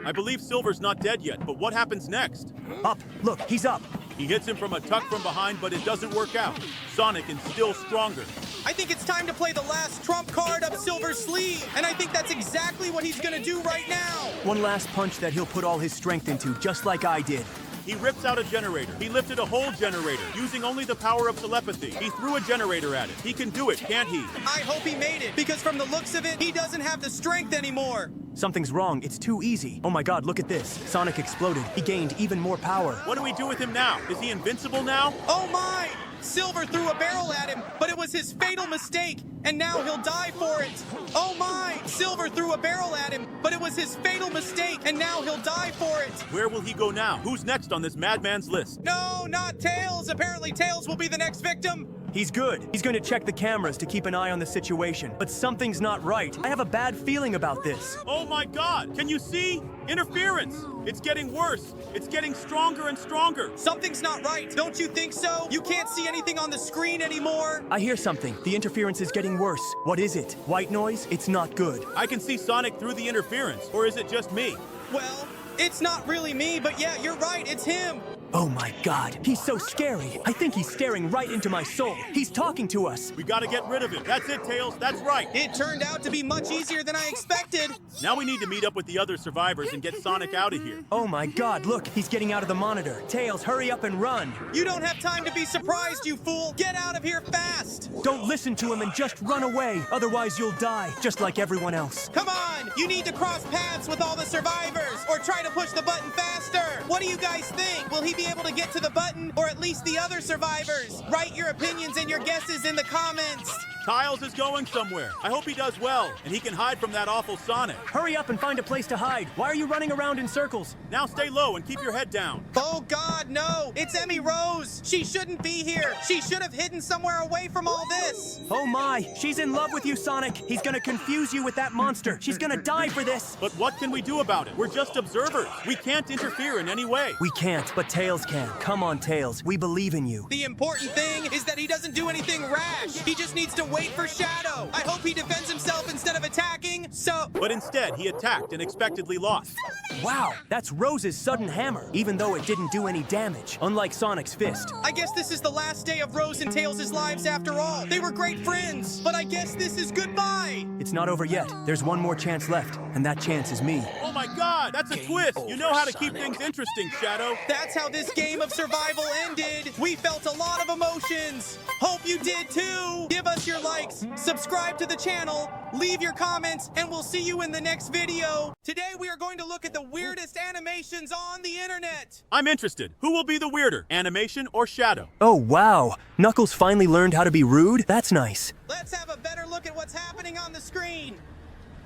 I believe Silver's not dead yet, but what happens next? Up, look, he's up. He hits him from a tuck from behind, but it doesn't work out. Sonic is still stronger. I think it's time to play the last trump card up Silver's sleeve, and I think that's exactly what he's gonna do right now. One last punch that he'll put all his strength into, just like I did. He rips out a generator. He lifted a whole generator, using only the power of telepathy. He threw a generator at it. He can do it, can't he? I hope he made it, because from the looks of it, he doesn't have the strength anymore. Something's wrong, it's too easy. Oh my god, look at this. Sonic exploded. He gained even more power. What do we do with him now? Is he invincible now? Oh my! Silver threw a barrel at him, but it was his fatal mistake, and now he'll die for it. Oh my! Silver threw a barrel at him, but it was his fatal mistake, and now he'll die for it. Where will he go now? Who's next on this madman's list? No, not Tails. Apparently Tails will be the next victim. He's good. He's going to check the cameras to keep an eye on the situation. But something's not right. I have a bad feeling about this. Oh my god! Can you see? Interference! It's getting worse. It's getting stronger and stronger. Something's not right. Don't you think so? You can't see anything on the screen anymore. I hear something. The interference is getting worse. What is it? White noise? It's not good. I can see Sonic through the interference. Or is it just me? Well, it's not really me, but yeah, you're right. It's him. Oh my god, he's so scary. I think he's staring right into my soul. He's talking to us. We gotta get rid of him. That's it, Tails. That's right. It turned out to be much easier than I expected. Now we need to meet up with the other survivors and get Sonic out of here. Oh my god, look, he's getting out of the monitor. Tails, hurry up and run. You don't have time to be surprised, you fool. Get out of here fast. Don't listen to him and just run away. Otherwise you'll die, just like everyone else. Come on, you need to cross paths with all the survivors or try to push the button faster. What do you guys think? Will he be able to get to the button, or at least the other survivors? Write your opinions and your guesses in the comments. Tails is going somewhere. I hope he does well, and he can hide from that awful Sonic. Hurry up and find a place to hide. Why are you running around in circles? Now stay low and keep your head down. Oh God, no! It's Emmy Rose! She shouldn't be here! She should have hidden somewhere away from all this! Oh my! She's in love with you, Sonic! He's gonna confuse you with that monster! She's gonna die for this! But what can we do about it? We're just observers. We can't interfere in any way. We can't, but Tails can. Come on, Tails. We believe in you. The important thing is that he doesn't do anything rash. He just needs to wait for Shadow. I hope he defends himself instead of attacking, so... But instead, he attacked and expectedly lost. Wow, that's Rose's sudden hammer, even though it didn't do any damage, unlike Sonic's fist. I guess this is the last day of Rose and Tails' lives after all. They were great friends, but I guess this is goodbye. It's not over yet. There's one more chance left, and that chance is me. Oh my god, that's a twist. You know how to keep things interesting, Shadow. That's how this game of survival ended. We felt a lot of emotions. Hope you did too. Give us your likes, subscribe to the channel, leave your comments, and we'll see you in the next video. Today we are going to look at the weirdest animations on the internet. I'm interested. Who will be the weirder, animation or Shadow? Oh wow, Knuckles finally learned how to be rude? That's nice. Let's have a better look at what's happening on the screen.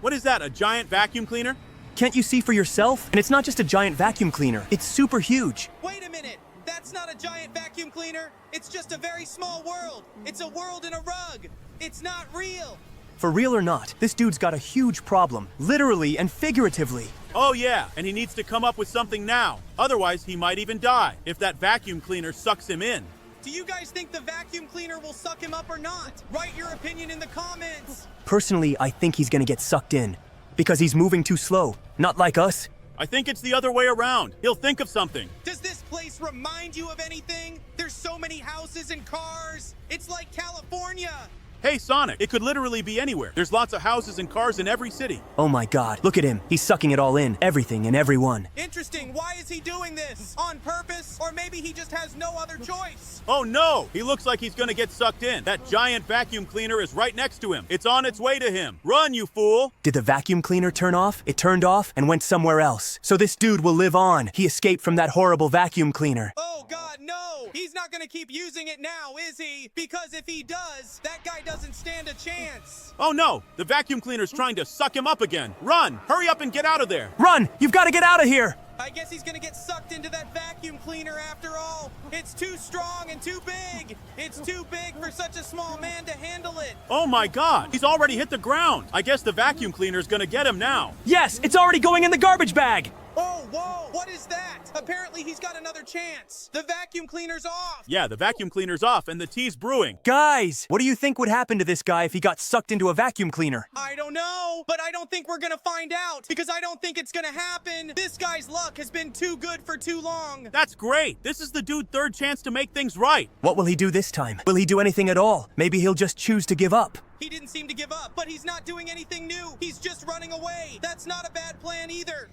What is that, a giant vacuum cleaner? Can't you see for yourself? And it's not just a giant vacuum cleaner, it's super huge. Wait a minute. That's not a giant vacuum cleaner. It's just a very small world. It's a world in a rug. It's not real. For real or not, this dude's got a huge problem, literally and figuratively. Oh yeah, and he needs to come up with something now. Otherwise, he might even die if that vacuum cleaner sucks him in. Do you guys think the vacuum cleaner will suck him up or not? Write your opinion in the comments. Personally, I think he's gonna get sucked in. Because he's moving too slow. Not like us. I think it's the other way around. He'll think of something. Does this place remind you of anything? There's so many houses and cars. It's like California. Hey, Sonic, it could literally be anywhere. There's lots of houses and cars in every city. Oh my god, look at him. He's sucking it all in. Everything and everyone. Interesting. Why is he doing this? On purpose? Or maybe he just has no other choice? Oh no! He looks like he's gonna get sucked in. That giant vacuum cleaner is right next to him. It's on its way to him. Run, you fool! Did the vacuum cleaner turn off? It turned off and went somewhere else. So this dude will live on. He escaped from that horrible vacuum cleaner. Oh god, no! He's not gonna keep using it now, is he? Because if he does, that guy doesn't stand a chance. Oh no! The vacuum cleaner's trying to suck him up again. Run! Hurry up and get out of there! Run! You've got to get out of here! I guess he's gonna get sucked into that vacuum cleaner after all. It's too strong and too big. It's too big for such a small man to handle it. Oh my god! He's already hit the ground! I guess the vacuum cleaner's gonna get him now. Yes, it's already going in the garbage bag! Oh, whoa! What is that? Apparently he's got another chance. The vacuum cleaner's off. Yeah, the vacuum cleaner's off and the tea's brewing. Guys, what do you think would happen to this guy if he got sucked into a vacuum cleaner? I don't know, but I don't think we're gonna find out because I don't think it's gonna happen. This guy's luck has been too good for too long. That's great! This is the dude's third chance to make things right. What will he do this time? Will he do anything at all? Maybe he'll just choose to give up. He didn't seem to give up, but he's not doing anything new. He's just running away. That's not a bad plan either.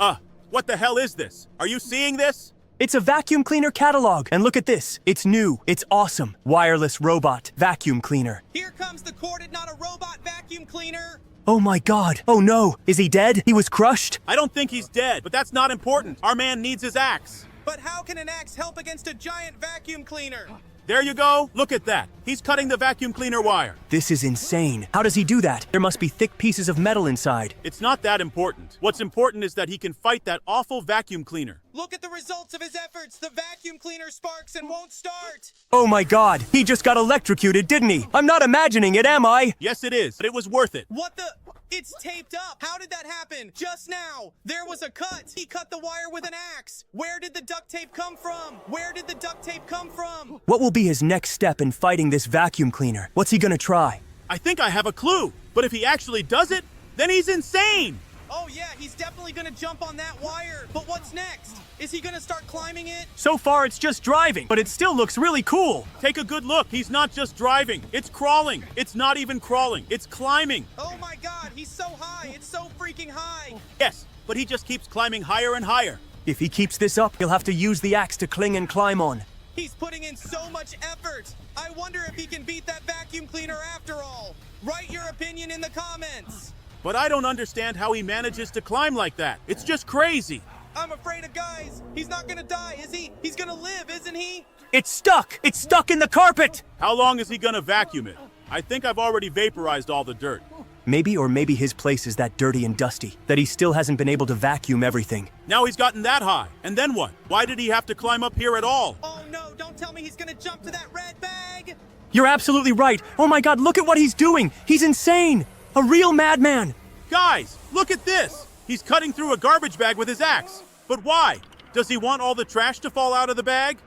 What the hell is this? Are you seeing this? It's a vacuum cleaner catalog. And look at this. It's new. It's awesome. Wireless robot vacuum cleaner. Here comes the corded, not a robot vacuum cleaner. Oh my god. Oh no. Is he dead? He was crushed? I don't think he's dead, but that's not important. Our man needs his axe. But how can an axe help against a giant vacuum cleaner? There you go. Look at that. He's cutting the vacuum cleaner wire. This is insane. How does he do that? There must be thick pieces of metal inside. It's not that important. What's important is that he can fight that awful vacuum cleaner. Look at the results of his efforts. The vacuum cleaner sparks and won't start. Oh my god. He just got electrocuted, didn't he? I'm not imagining it, am I? Yes, it is, but it was worth it. What the? It's taped up. How did that happen? Just now. There was a cut. He cut the wire with an axe. Where did the duct tape come from? Where did the duct tape come from? What will be his next step in fighting this vacuum cleaner? What's he gonna try? I think I have a clue. But if he actually does it, then he's insane. Oh yeah, he's definitely gonna jump on that wire. But what's next? Is he gonna start climbing it? So far it's just driving, but it still looks really cool. Take a good look. He's not just driving. It's crawling. It's not even crawling. It's climbing. Oh my god, he's so high. It's so freaking high. Yes, but he just keeps climbing higher and higher. If he keeps this up, he'll have to use the axe to cling and climb on. He's putting in so much effort. I wonder if he can beat that vacuum cleaner after all. Write your opinion in the comments. But I don't understand how he manages to climb like that. It's just crazy. I'm afraid of guys. He's not gonna die, is he? He's gonna live, isn't he? It's stuck! It's stuck in the carpet! How long is he gonna vacuum it? I think I've already vaporized all the dirt. Maybe his place is that dirty and dusty, that he still hasn't been able to vacuum everything. Now he's gotten that high. And then what? Why did he have to climb up here at all? Oh no, don't tell me he's gonna jump to that red bag! You're absolutely right. Oh my god, look at what he's doing! He's insane! A real madman! Guys, look at this! He's cutting through a garbage bag with his axe. But why? Does he want all the trash to fall out of the bag?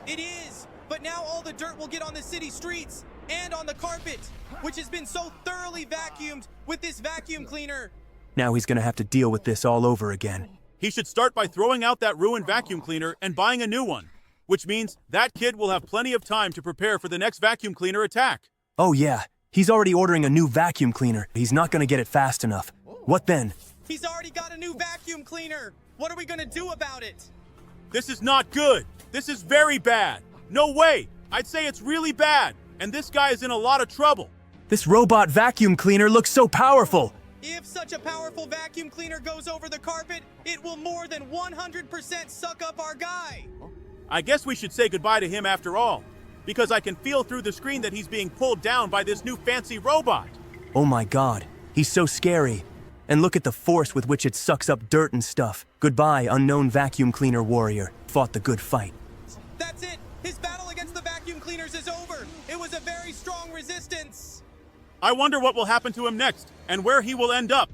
It is! But now all the dirt will get on the city streets and on the carpet, which has been so thoroughly vacuumed with this vacuum cleaner. Now he's gonna have to deal with this all over again. He should start by throwing out that ruined vacuum cleaner and buying a new one, which means that kid will have plenty of time to prepare for the next vacuum cleaner attack. Oh yeah, he's already ordering a new vacuum cleaner. He's not gonna get it fast enough. What then? He's already got a new vacuum cleaner. What are we gonna do about it? This is not good. This is very bad. No way. I'd say it's really bad. And this guy is in a lot of trouble. This robot vacuum cleaner looks so powerful. If such a powerful vacuum cleaner goes over the carpet, it will more than 100% suck up our guy. I guess we should say goodbye to him after all, because I can feel through the screen that he's being pulled down by this new fancy robot. Oh my god, he's so scary. And look at the force with which it sucks up dirt and stuff. Goodbye, unknown vacuum cleaner warrior. Fought the good fight. That's it. His battle against the vacuum cleaners is over. It was a very strong resistance. I wonder what will happen to him next, and where he will end up.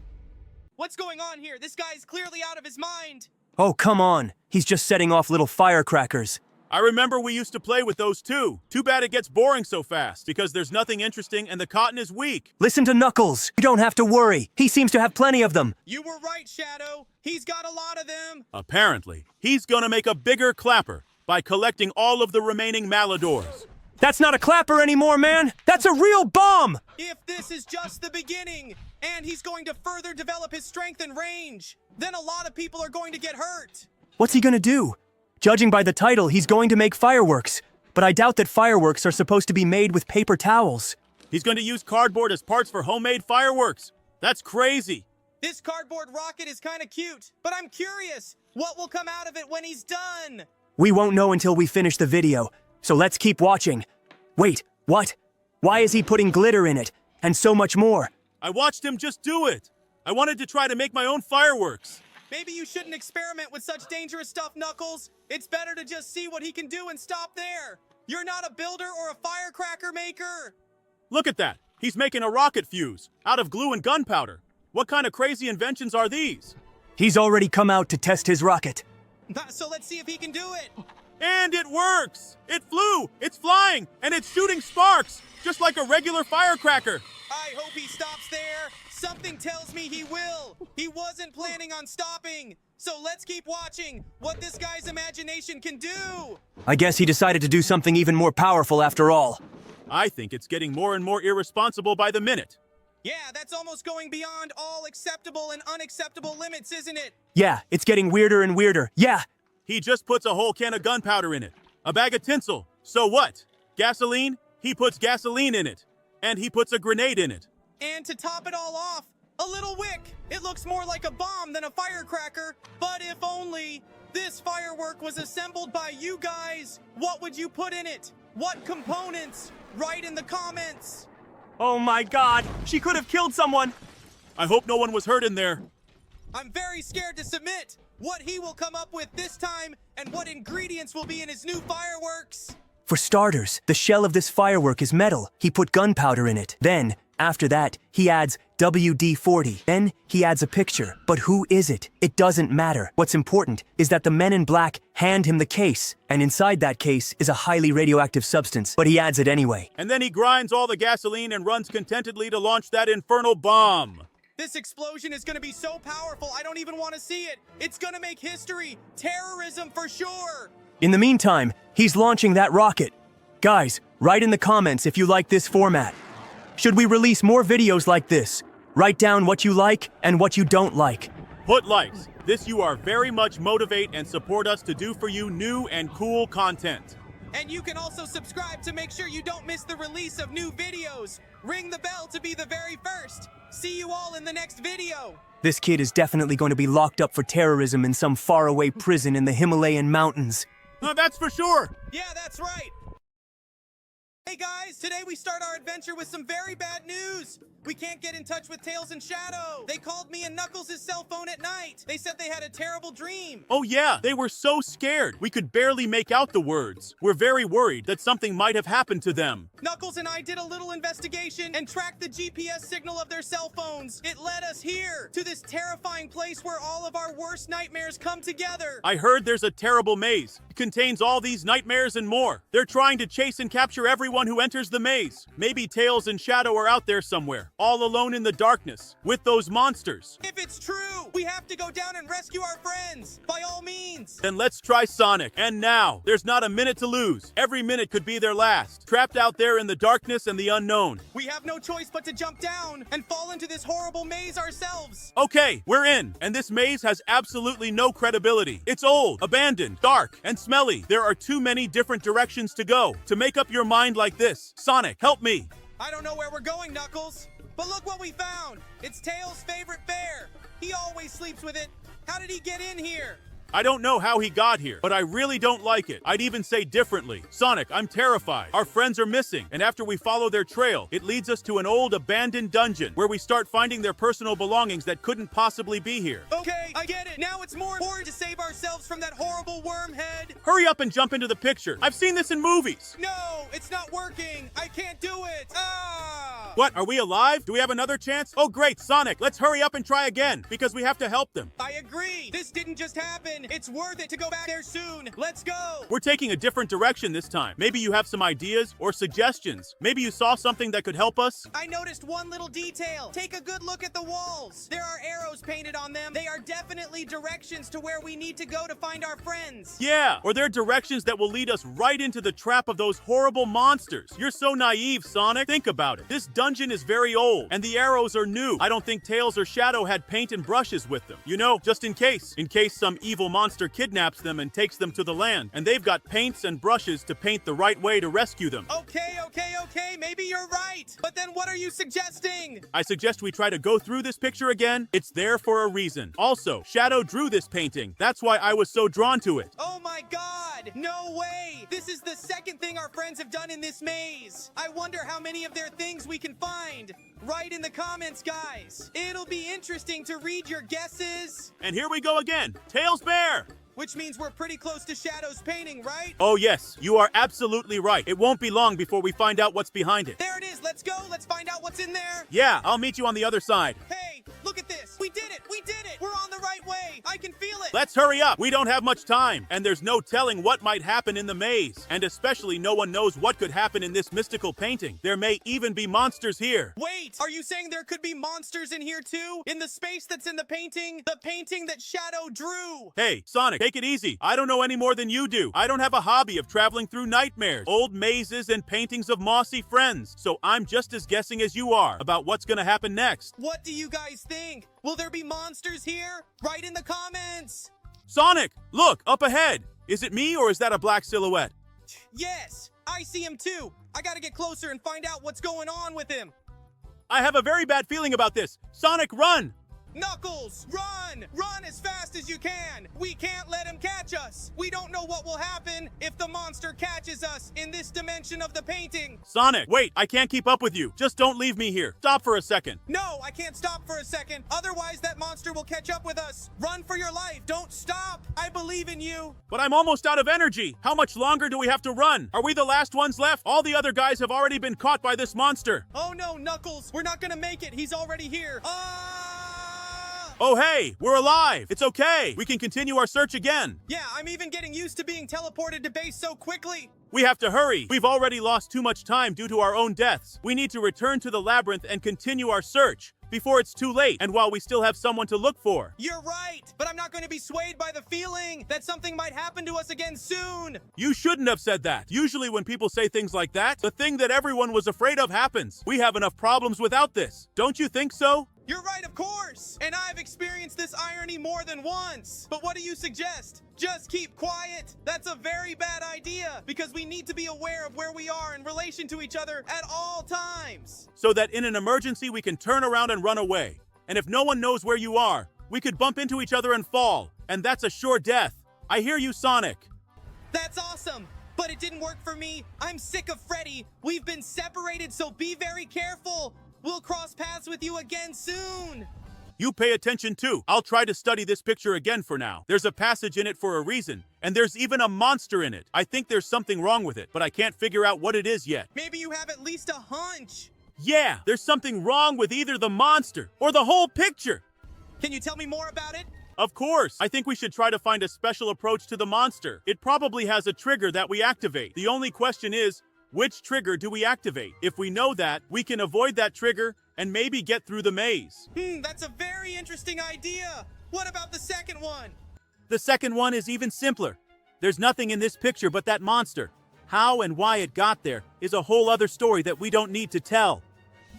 What's going on here? This guy's clearly out of his mind. Oh, come on. He's just setting off little firecrackers. I remember we used to play with those too. Too bad it gets boring so fast, because there's nothing interesting and the cotton is weak. Listen to Knuckles. You don't have to worry. He seems to have plenty of them. You were right, Shadow. He's got a lot of them. Apparently, he's gonna make a bigger clapper by collecting all of the remaining Malladors. That's not a clapper anymore, man. That's a real bomb. If this is just the beginning, and he's going to further develop his strength and range, then a lot of people are going to get hurt. What's he gonna do? Judging by the title, he's going to make fireworks. But I doubt that fireworks are supposed to be made with paper towels. He's going to use cardboard as parts for homemade fireworks. That's crazy. This cardboard rocket is kind of cute, but I'm curious. What will come out of it when he's done? We won't know until we finish the video, so let's keep watching. Wait, what? Why is he putting glitter in it? And so much more. I watched him just do it. I wanted to try to make my own fireworks. Maybe you shouldn't experiment with such dangerous stuff, Knuckles. It's better to just see what he can do and stop there. You're not a builder or a firecracker maker. Look at that. He's making a rocket fuse out of glue and gunpowder. What kind of crazy inventions are these? He's already come out to test his rocket. So let's see if he can do it. And it works! It flew! It's flying! And it's shooting sparks! Just like a regular firecracker! I hope he stops there. Something tells me he will. He wasn't planning on stopping. So let's keep watching what this guy's imagination can do. I guess he decided to do something even more powerful after all. I think it's getting more and more irresponsible by the minute. Yeah, that's almost going beyond all acceptable and unacceptable limits, isn't it? Yeah, it's getting weirder and weirder. Yeah. He just puts a whole can of gunpowder in it. A bag of tinsel. So what? Gasoline? He puts gasoline in it. And he puts a grenade in it. And to top it all off, a little wick. It looks more like a bomb than a firecracker. But if only this firework was assembled by you guys, what would you put in it? What components? Write in the comments. Oh my God, she could have killed someone. I hope no one was hurt in there. I'm very scared to submit what he will come up with this time and what ingredients will be in his new fireworks. For starters, the shell of this firework is metal. He put gunpowder in it. Then, after that, he adds WD-40. Then, he adds a picture. But who is it? It doesn't matter. What's important is that the men in black hand him the case. And inside that case is a highly radioactive substance. But he adds it anyway. And then he grinds all the gasoline and runs contentedly to launch that infernal bomb. This explosion is gonna be so powerful, I don't even want to see it. It's gonna make history. Terrorism for sure. In the meantime, he's launching that rocket. Guys, write in the comments if you like this format. Should we release more videos like this? Write down what you like and what you don't like. Put likes. This you are very much motivate and support us to do for you new and cool content. And you can also subscribe to make sure you don't miss the release of new videos. Ring the bell to be the very first. See you all in the next video. This kid is definitely going to be locked up for terrorism in some faraway prison in the Himalayan mountains. That's for sure. Yeah, that's right. Hey guys, today we start our adventure with some very bad news. We can't get in touch with Tails and Shadow. They called me and Knuckles' cell phone at night. They said they had a terrible dream. Oh yeah, they were so scared. We could barely make out the words. We're very worried that something might have happened to them. Knuckles and I did a little investigation and tracked the GPS signal of their cell phones. It led us here, to this terrifying place where all of our worst nightmares come together. I heard there's a terrible maze. It contains all these nightmares and more. They're trying to chase and capture everyone who enters the maze. Maybe Tails and Shadow are out there somewhere, all alone in the darkness, with those monsters. If it's true, we have to go down and rescue our friends, by all means. Then let's try Sonic. And now, there's not a minute to lose. Every minute could be their last. Trapped out there in the darkness and the unknown. We have no choice but to jump down and fall into this horrible maze ourselves. Okay, we're in. And this maze has absolutely no credibility. It's old, abandoned, dark, and smelly. There are too many different directions to go. To make up your mind like this, Sonic, help me. I don't know where we're going, Knuckles. But look what we found! It's Tails' favorite bear! He always sleeps with it! How did he get in here? I don't know how he got here, but I really don't like it. I'd even say differently. Sonic, I'm terrified. Our friends are missing, and after we follow their trail, it leads us to an old abandoned dungeon where we start finding their personal belongings that couldn't possibly be here. Okay, I get it. Now it's more important to save ourselves from that horrible worm head. Hurry up and jump into the picture. I've seen this in movies. No, it's not working. I can't do it. Ah! What, are we alive? Do we have another chance? Oh great, Sonic, let's hurry up and try again, because we have to help them. I agree. This didn't just happen. happen. It's worth it to go back there soon. Let's go. We're taking a different direction this time. Maybe you have some ideas or suggestions. Maybe you saw something that could help us? I noticed one little detail. Take a good look at the walls. There are arrows painted on them. They are definitely directions to where we need to go to find our friends. Yeah, or they're directions that will lead us right into the trap of those horrible monsters. You're so naive, Sonic. Think about it. This dungeon is very old, and the arrows are new. I don't think Tails or Shadow had paint and brushes with them. You know, just in case. In case some evil monster kidnaps them and takes them to the land, and they've got paints and brushes to paint the right way to rescue them. Okay. Maybe you're right. But then what are you suggesting? I suggest we try to go through this picture again. It's there for a reason. Also, Shadow drew this painting. That's why I was so drawn to it. Oh my god! No way! This is the second thing our friends have done in this maze. I wonder how many of their things we can find. Write in the comments, guys. It'll be interesting to read your guesses. And here we go again. Tails Bear! Which means we're pretty close to Shadow's painting, right? Oh yes, you are absolutely right. It won't be long before we find out what's behind it. There it is. Let's go. Let's find out what's in there. Yeah, I'll meet you on the other side. Hey, look at this. We did it. We're on the right way. I can feel it. Let's hurry up. We don't have much time, and there's no telling what might happen in the maze. And especially no one knows what could happen in this mystical painting. There may even be monsters here. Wait, are you saying there could be monsters in here too? In the space that's in the painting? The painting that Shadow drew? Hey, Sonic, take it easy. I don't know any more than you do. I don't have a hobby of traveling through nightmares, old mazes, and paintings of mossy friends. So I'm just as guessing as you are about what's gonna happen next. What do you guys think? Will there be monsters here? Write in the comments. Sonic, look, up ahead. Is it me or is that a black silhouette? Yes, I see him too. I gotta get closer and find out what's going on with him. I have a very bad feeling about this. Sonic, run! Knuckles, run! Run as fast as you can! We can't let him catch us! We don't know what will happen if the monster catches us in this dimension of the painting! Sonic, wait, I can't keep up with you. Just don't leave me here. Stop for a second. No, I can't stop for a second. Otherwise, that monster will catch up with us. Run for your life. Don't stop. I believe in you. But I'm almost out of energy. How much longer do we have to run? Are we the last ones left? All the other guys have already been caught by this monster. Oh no, Knuckles. We're not gonna make it. He's already here. Oh hey, we're alive! It's okay! We can continue our search again! Yeah, I'm even getting used to being teleported to base so quickly! We have to hurry! We've already lost too much time due to our own deaths. We need to return to the labyrinth and continue our search before it's too late and while we still have someone to look for. You're right! But I'm not going to be swayed by the feeling that something might happen to us again soon! You shouldn't have said that. Usually when people say things like that, the thing that everyone was afraid of happens. We have enough problems without this. Don't you think so? You're right, of course! And I've experienced this irony more than once! But what do you suggest? Just keep quiet? That's a very bad idea, because we need to be aware of where we are in relation to each other at all times! So that in an emergency we can turn around and run away. And if no one knows where you are, we could bump into each other and fall. And that's a sure death. I hear you, Sonic. That's awesome! But it didn't work for me. I'm sick of Freddy. We've been separated, so be very careful. We'll cross paths with you again soon. You pay attention too. I'll try to study this picture again for now. There's a passage in it for a reason, and there's even a monster in it. I think there's something wrong with it, but I can't figure out what it is yet. Maybe you have at least a hunch. Yeah, there's something wrong with either the monster or the whole picture. Can you tell me more about it? Of course. I think we should try to find a special approach to the monster. It probably has a trigger that we activate. The only question is, which trigger do we activate? If we know that, we can avoid that trigger and maybe get through the maze. That's a very interesting idea. What about the second one? The second one is even simpler. There's nothing in this picture but that monster. How and why it got there is a whole other story that we don't need to tell.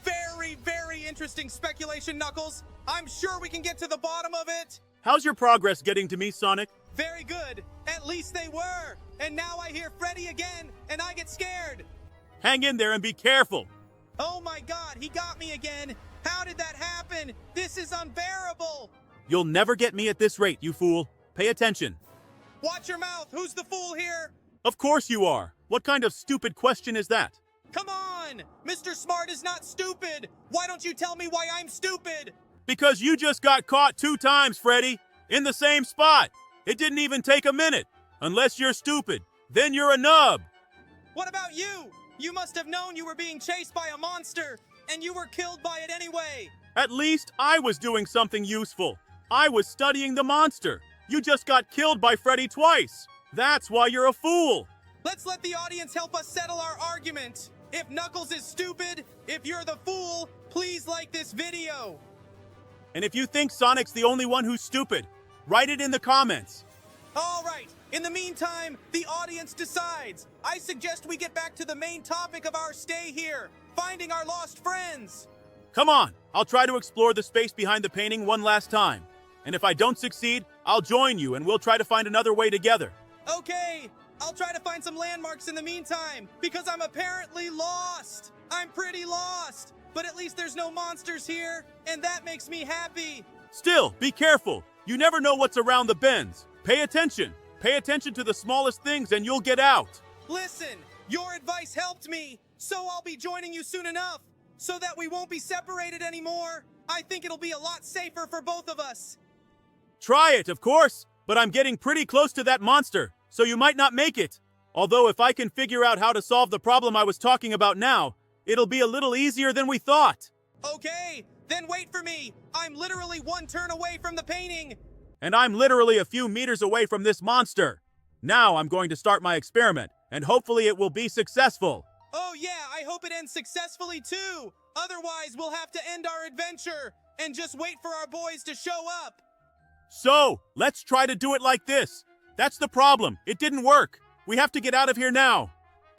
Very, very interesting speculation, Knuckles. I'm sure we can get to the bottom of it. How's your progress getting to me, Sonic? Very good. At least they were. And now I hear Freddy again, and I get scared. Hang in there and be careful. Oh my god, he got me again. How did that happen? This is unbearable. You'll never get me at this rate, you fool. Pay attention. Watch your mouth. Who's the fool here? Of course you are. What kind of stupid question is that? Come on! Mr. Smart is not stupid. Why don't you tell me why I'm stupid? Because you just got caught 2 times, Freddy. In the same spot. It didn't even take a minute. Unless you're stupid. Then you're a nub. What about you? You must have known you were being chased by a monster, and you were killed by it anyway. At least I was doing something useful. I was studying the monster. You just got killed by Freddy twice. That's why you're a fool. Let's let the audience help us settle our argument. If Knuckles is stupid, if you're the fool, please like this video. And if you think Sonic's the only one who's stupid, write it in the comments. All right. In the meantime, the audience decides. I suggest we get back to the main topic of our stay here, finding our lost friends. Come on, I'll try to explore the space behind the painting one last time. And if I don't succeed, I'll join you and we'll try to find another way together. Okay, I'll try to find some landmarks in the meantime, because I'm apparently lost. I'm pretty lost, but at least there's no monsters here, and that makes me happy. Still, be careful. You never know what's around the bends. Pay attention. Pay attention to the smallest things and you'll get out. Listen, your advice helped me, so I'll be joining you soon enough, so that we won't be separated anymore. I think it'll be a lot safer for both of us. Try it, of course, but I'm getting pretty close to that monster, so you might not make it. Although if I can figure out how to solve the problem I was talking about now, it'll be a little easier than we thought. Okay, then wait for me. I'm literally one turn away from the painting. And I'm literally a few meters away from this monster. Now I'm going to start my experiment, and hopefully it will be successful. Oh yeah, I hope it ends successfully too. Otherwise, we'll have to end our adventure and just wait for our boys to show up. So, let's try to do it like this. That's the problem. It didn't work. We have to get out of here now.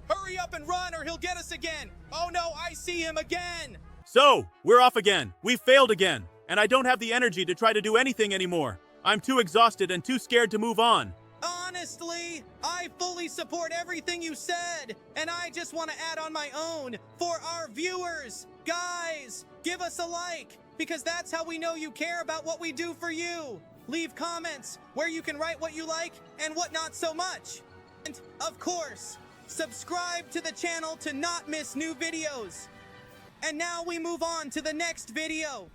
Hurry up and run or he'll get us again. Oh no, I see him again. So, we're off again. We failed again. And I don't have the energy to try to do anything anymore. I'm too exhausted and too scared to move on. Honestly, I fully support everything you said. And I just want to add on my own for our viewers. Guys, give us a like, because that's how we know you care about what we do for you. Leave comments where you can write what you like and what not so much. And, of course, subscribe to the channel to not miss new videos. And now we move on to the next video.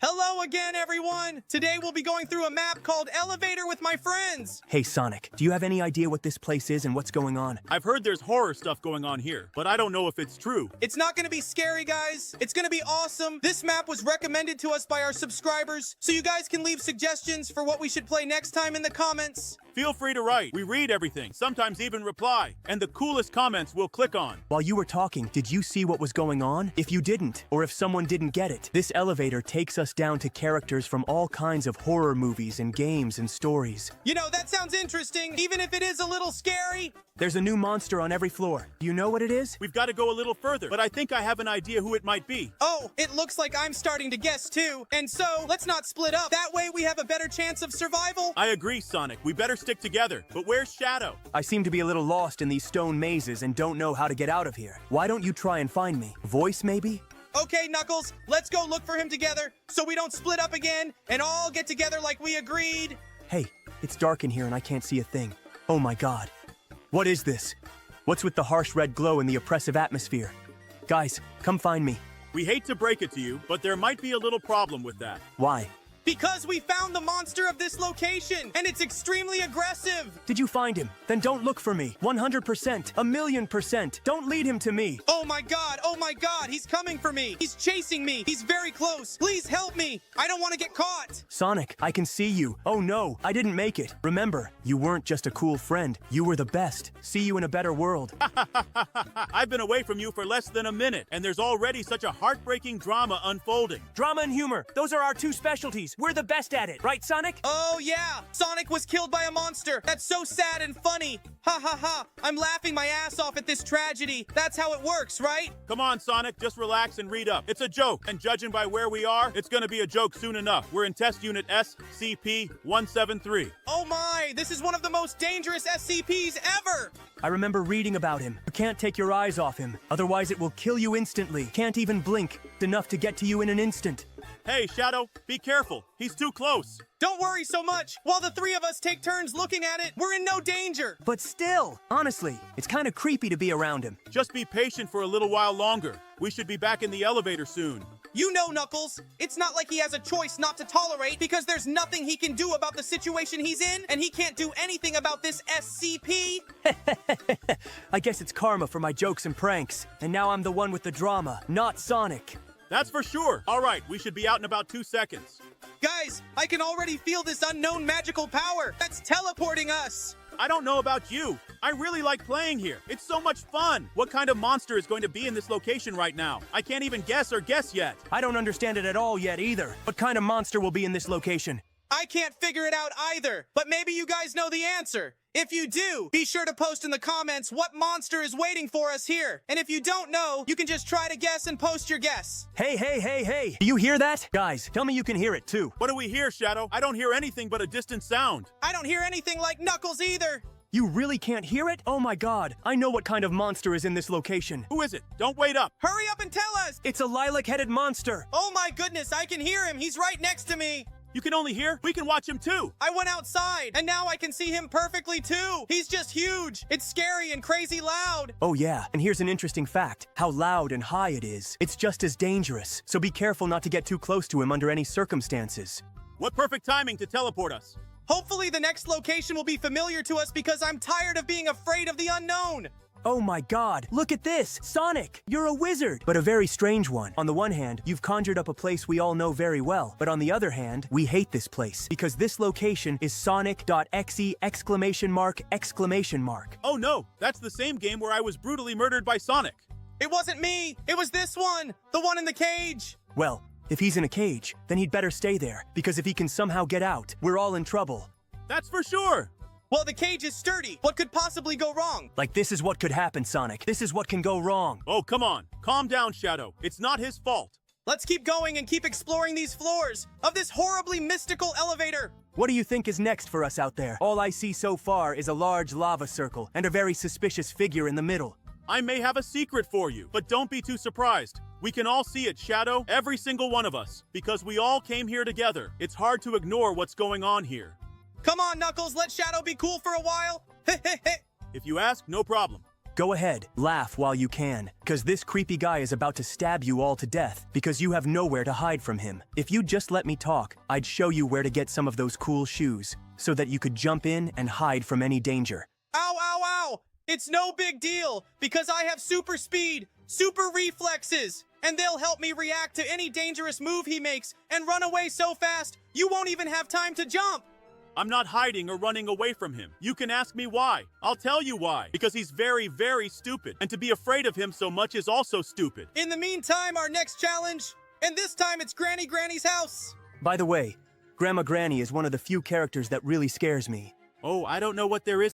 Hello again, everyone! Today we'll be going through a map called Elevator with my friends! Hey, Sonic, do you have any idea what this place is and what's going on? I've heard there's horror stuff going on here, but I don't know if it's true. It's not gonna be scary, guys. It's gonna be awesome. This map was recommended to us by our subscribers, so you guys can leave suggestions for what we should play next time in the comments. Feel free to write. We read everything, sometimes even reply. And the coolest comments we'll click on. While you were talking, did you see what was going on? If you didn't, or if someone didn't get it, this elevator takes us down to characters from all kinds of horror movies and games and stories. You know, that sounds interesting, even if it is a little scary. There's a new monster on every floor. Do you know what it is? We've got to go a little further, but I think I have an idea who it might be. Oh, it looks like I'm starting to guess too. And so, let's not split up. That way we have a better chance of survival. I agree, Sonic. We better stick together. But where's Shadow? I seem to be a little lost in these stone mazes and don't know how to get out of here. Why don't you try and find me? Voice, maybe? Okay, Knuckles, let's go look for him together so we don't split up again and all get together like we agreed. Hey, it's dark in here and I can't see a thing. Oh my god. What is this? What's with the harsh red glow and the oppressive atmosphere? Guys, come find me. We hate to break it to you, but there might be a little problem with that. Why? Because we found the monster of this location, and it's extremely aggressive. Did you find him? Then don't look for me. 100%, 1,000,000%. Don't lead him to me. Oh my god, he's coming for me. He's chasing me. He's very close. Please help me. I don't want to get caught. Sonic, I can see you. Oh no, I didn't make it. Remember, you weren't just a cool friend. You were the best. See you in a better world. I've been away from you for less than a minute, and there's already such a heartbreaking drama unfolding. Drama and humor, those are our two specialties. We're the best at it, right, Sonic? Oh yeah, Sonic was killed by a monster. That's so sad and funny. Ha ha ha, I'm laughing my ass off at this tragedy. That's how it works, right? Come on, Sonic, just relax and read up. It's a joke, and judging by where we are, it's gonna be a joke soon enough. We're in test unit SCP-173. Oh my, this is one of the most dangerous SCPs ever! I remember reading about him. You can't take your eyes off him, otherwise it will kill you instantly. Can't even blink. Enough to get to you in an instant. Hey, Shadow, be careful. He's too close. Don't worry so much. While the three of us take turns looking at it, we're in no danger. But still, honestly, it's kind of creepy to be around him. Just be patient for a little while longer. We should be back in the elevator soon. You know, Knuckles, it's not like he has a choice not to tolerate, because there's nothing he can do about the situation he's in, and he can't do anything about this SCP. I guess it's karma for my jokes and pranks. And now I'm the one with the drama, not Sonic. That's for sure. All right, we should be out in about 2 seconds. Guys, I can already feel this unknown magical power that's teleporting us. I don't know about you. I really like playing here. It's so much fun. What kind of monster is going to be in this location right now? I can't even guess yet. I don't understand it at all yet either. What kind of monster will be in this location? I can't figure it out either, but maybe you guys know the answer. If you do, be sure to post in the comments what monster is waiting for us here. And if you don't know, you can just try to guess and post your guess. Hey. Do you hear that? Guys, tell me you can hear it too. What do we hear, Shadow? I don't hear anything but a distant sound. I don't hear anything like Knuckles either. You really can't hear it? Oh my god, I know what kind of monster is in this location. Who is it? Don't wait up. Hurry up and tell us. It's a lilac-headed monster. Oh my goodness, I can hear him. He's right next to me. You can only hear? We can watch him too. I went outside, and now I can see him perfectly too. He's just huge. It's scary and crazy loud. Oh yeah, and here's an interesting fact. How loud and high it is. It's just as dangerous, so be careful not to get too close to him under any circumstances. What perfect timing to teleport us. Hopefully the next location will be familiar to us because I'm tired of being afraid of the unknown. Oh my god, look at this! Sonic, you're a wizard! But a very strange one. On the one hand, you've conjured up a place we all know very well. But on the other hand, we hate this place. Because this location is Sonic.exe! Oh no, that's the same game where I was brutally murdered by Sonic. It wasn't me! It was this one! The one in the cage! Well, if he's in a cage, then he'd better stay there. Because if he can somehow get out, we're all in trouble. That's for sure! Well, the cage is sturdy. What could possibly go wrong? Like, this is what could happen, Sonic. This is what can go wrong. Oh, come on. Calm down, Shadow. It's not his fault. Let's keep going and keep exploring these floors of this horribly mystical elevator. What do you think is next for us out there? All I see so far is a large lava circle and a very suspicious figure in the middle. I may have a secret for you, but don't be too surprised. We can all see it, Shadow, every single one of us, because we all came here together. It's hard to ignore what's going on here. Come on, Knuckles, let Shadow be cool for a while. If you ask, no problem. Go ahead, laugh while you can, because this creepy guy is about to stab you all to death, because you have nowhere to hide from him. If you'd just let me talk, I'd show you where to get some of those cool shoes, so that you could jump in and hide from any danger. Ow, ow, ow! It's no big deal, because I have super speed, super reflexes, and they'll help me react to any dangerous move he makes and run away so fast, you won't even have time to jump. I'm not hiding or running away from him. You can ask me why. I'll tell you why. Because he's very, very stupid. And to be afraid of him so much is also stupid. In the meantime, our next challenge, and this time it's Granny's house. By the way, Grandma Granny is one of the few characters that really scares me. Oh, I don't know what there is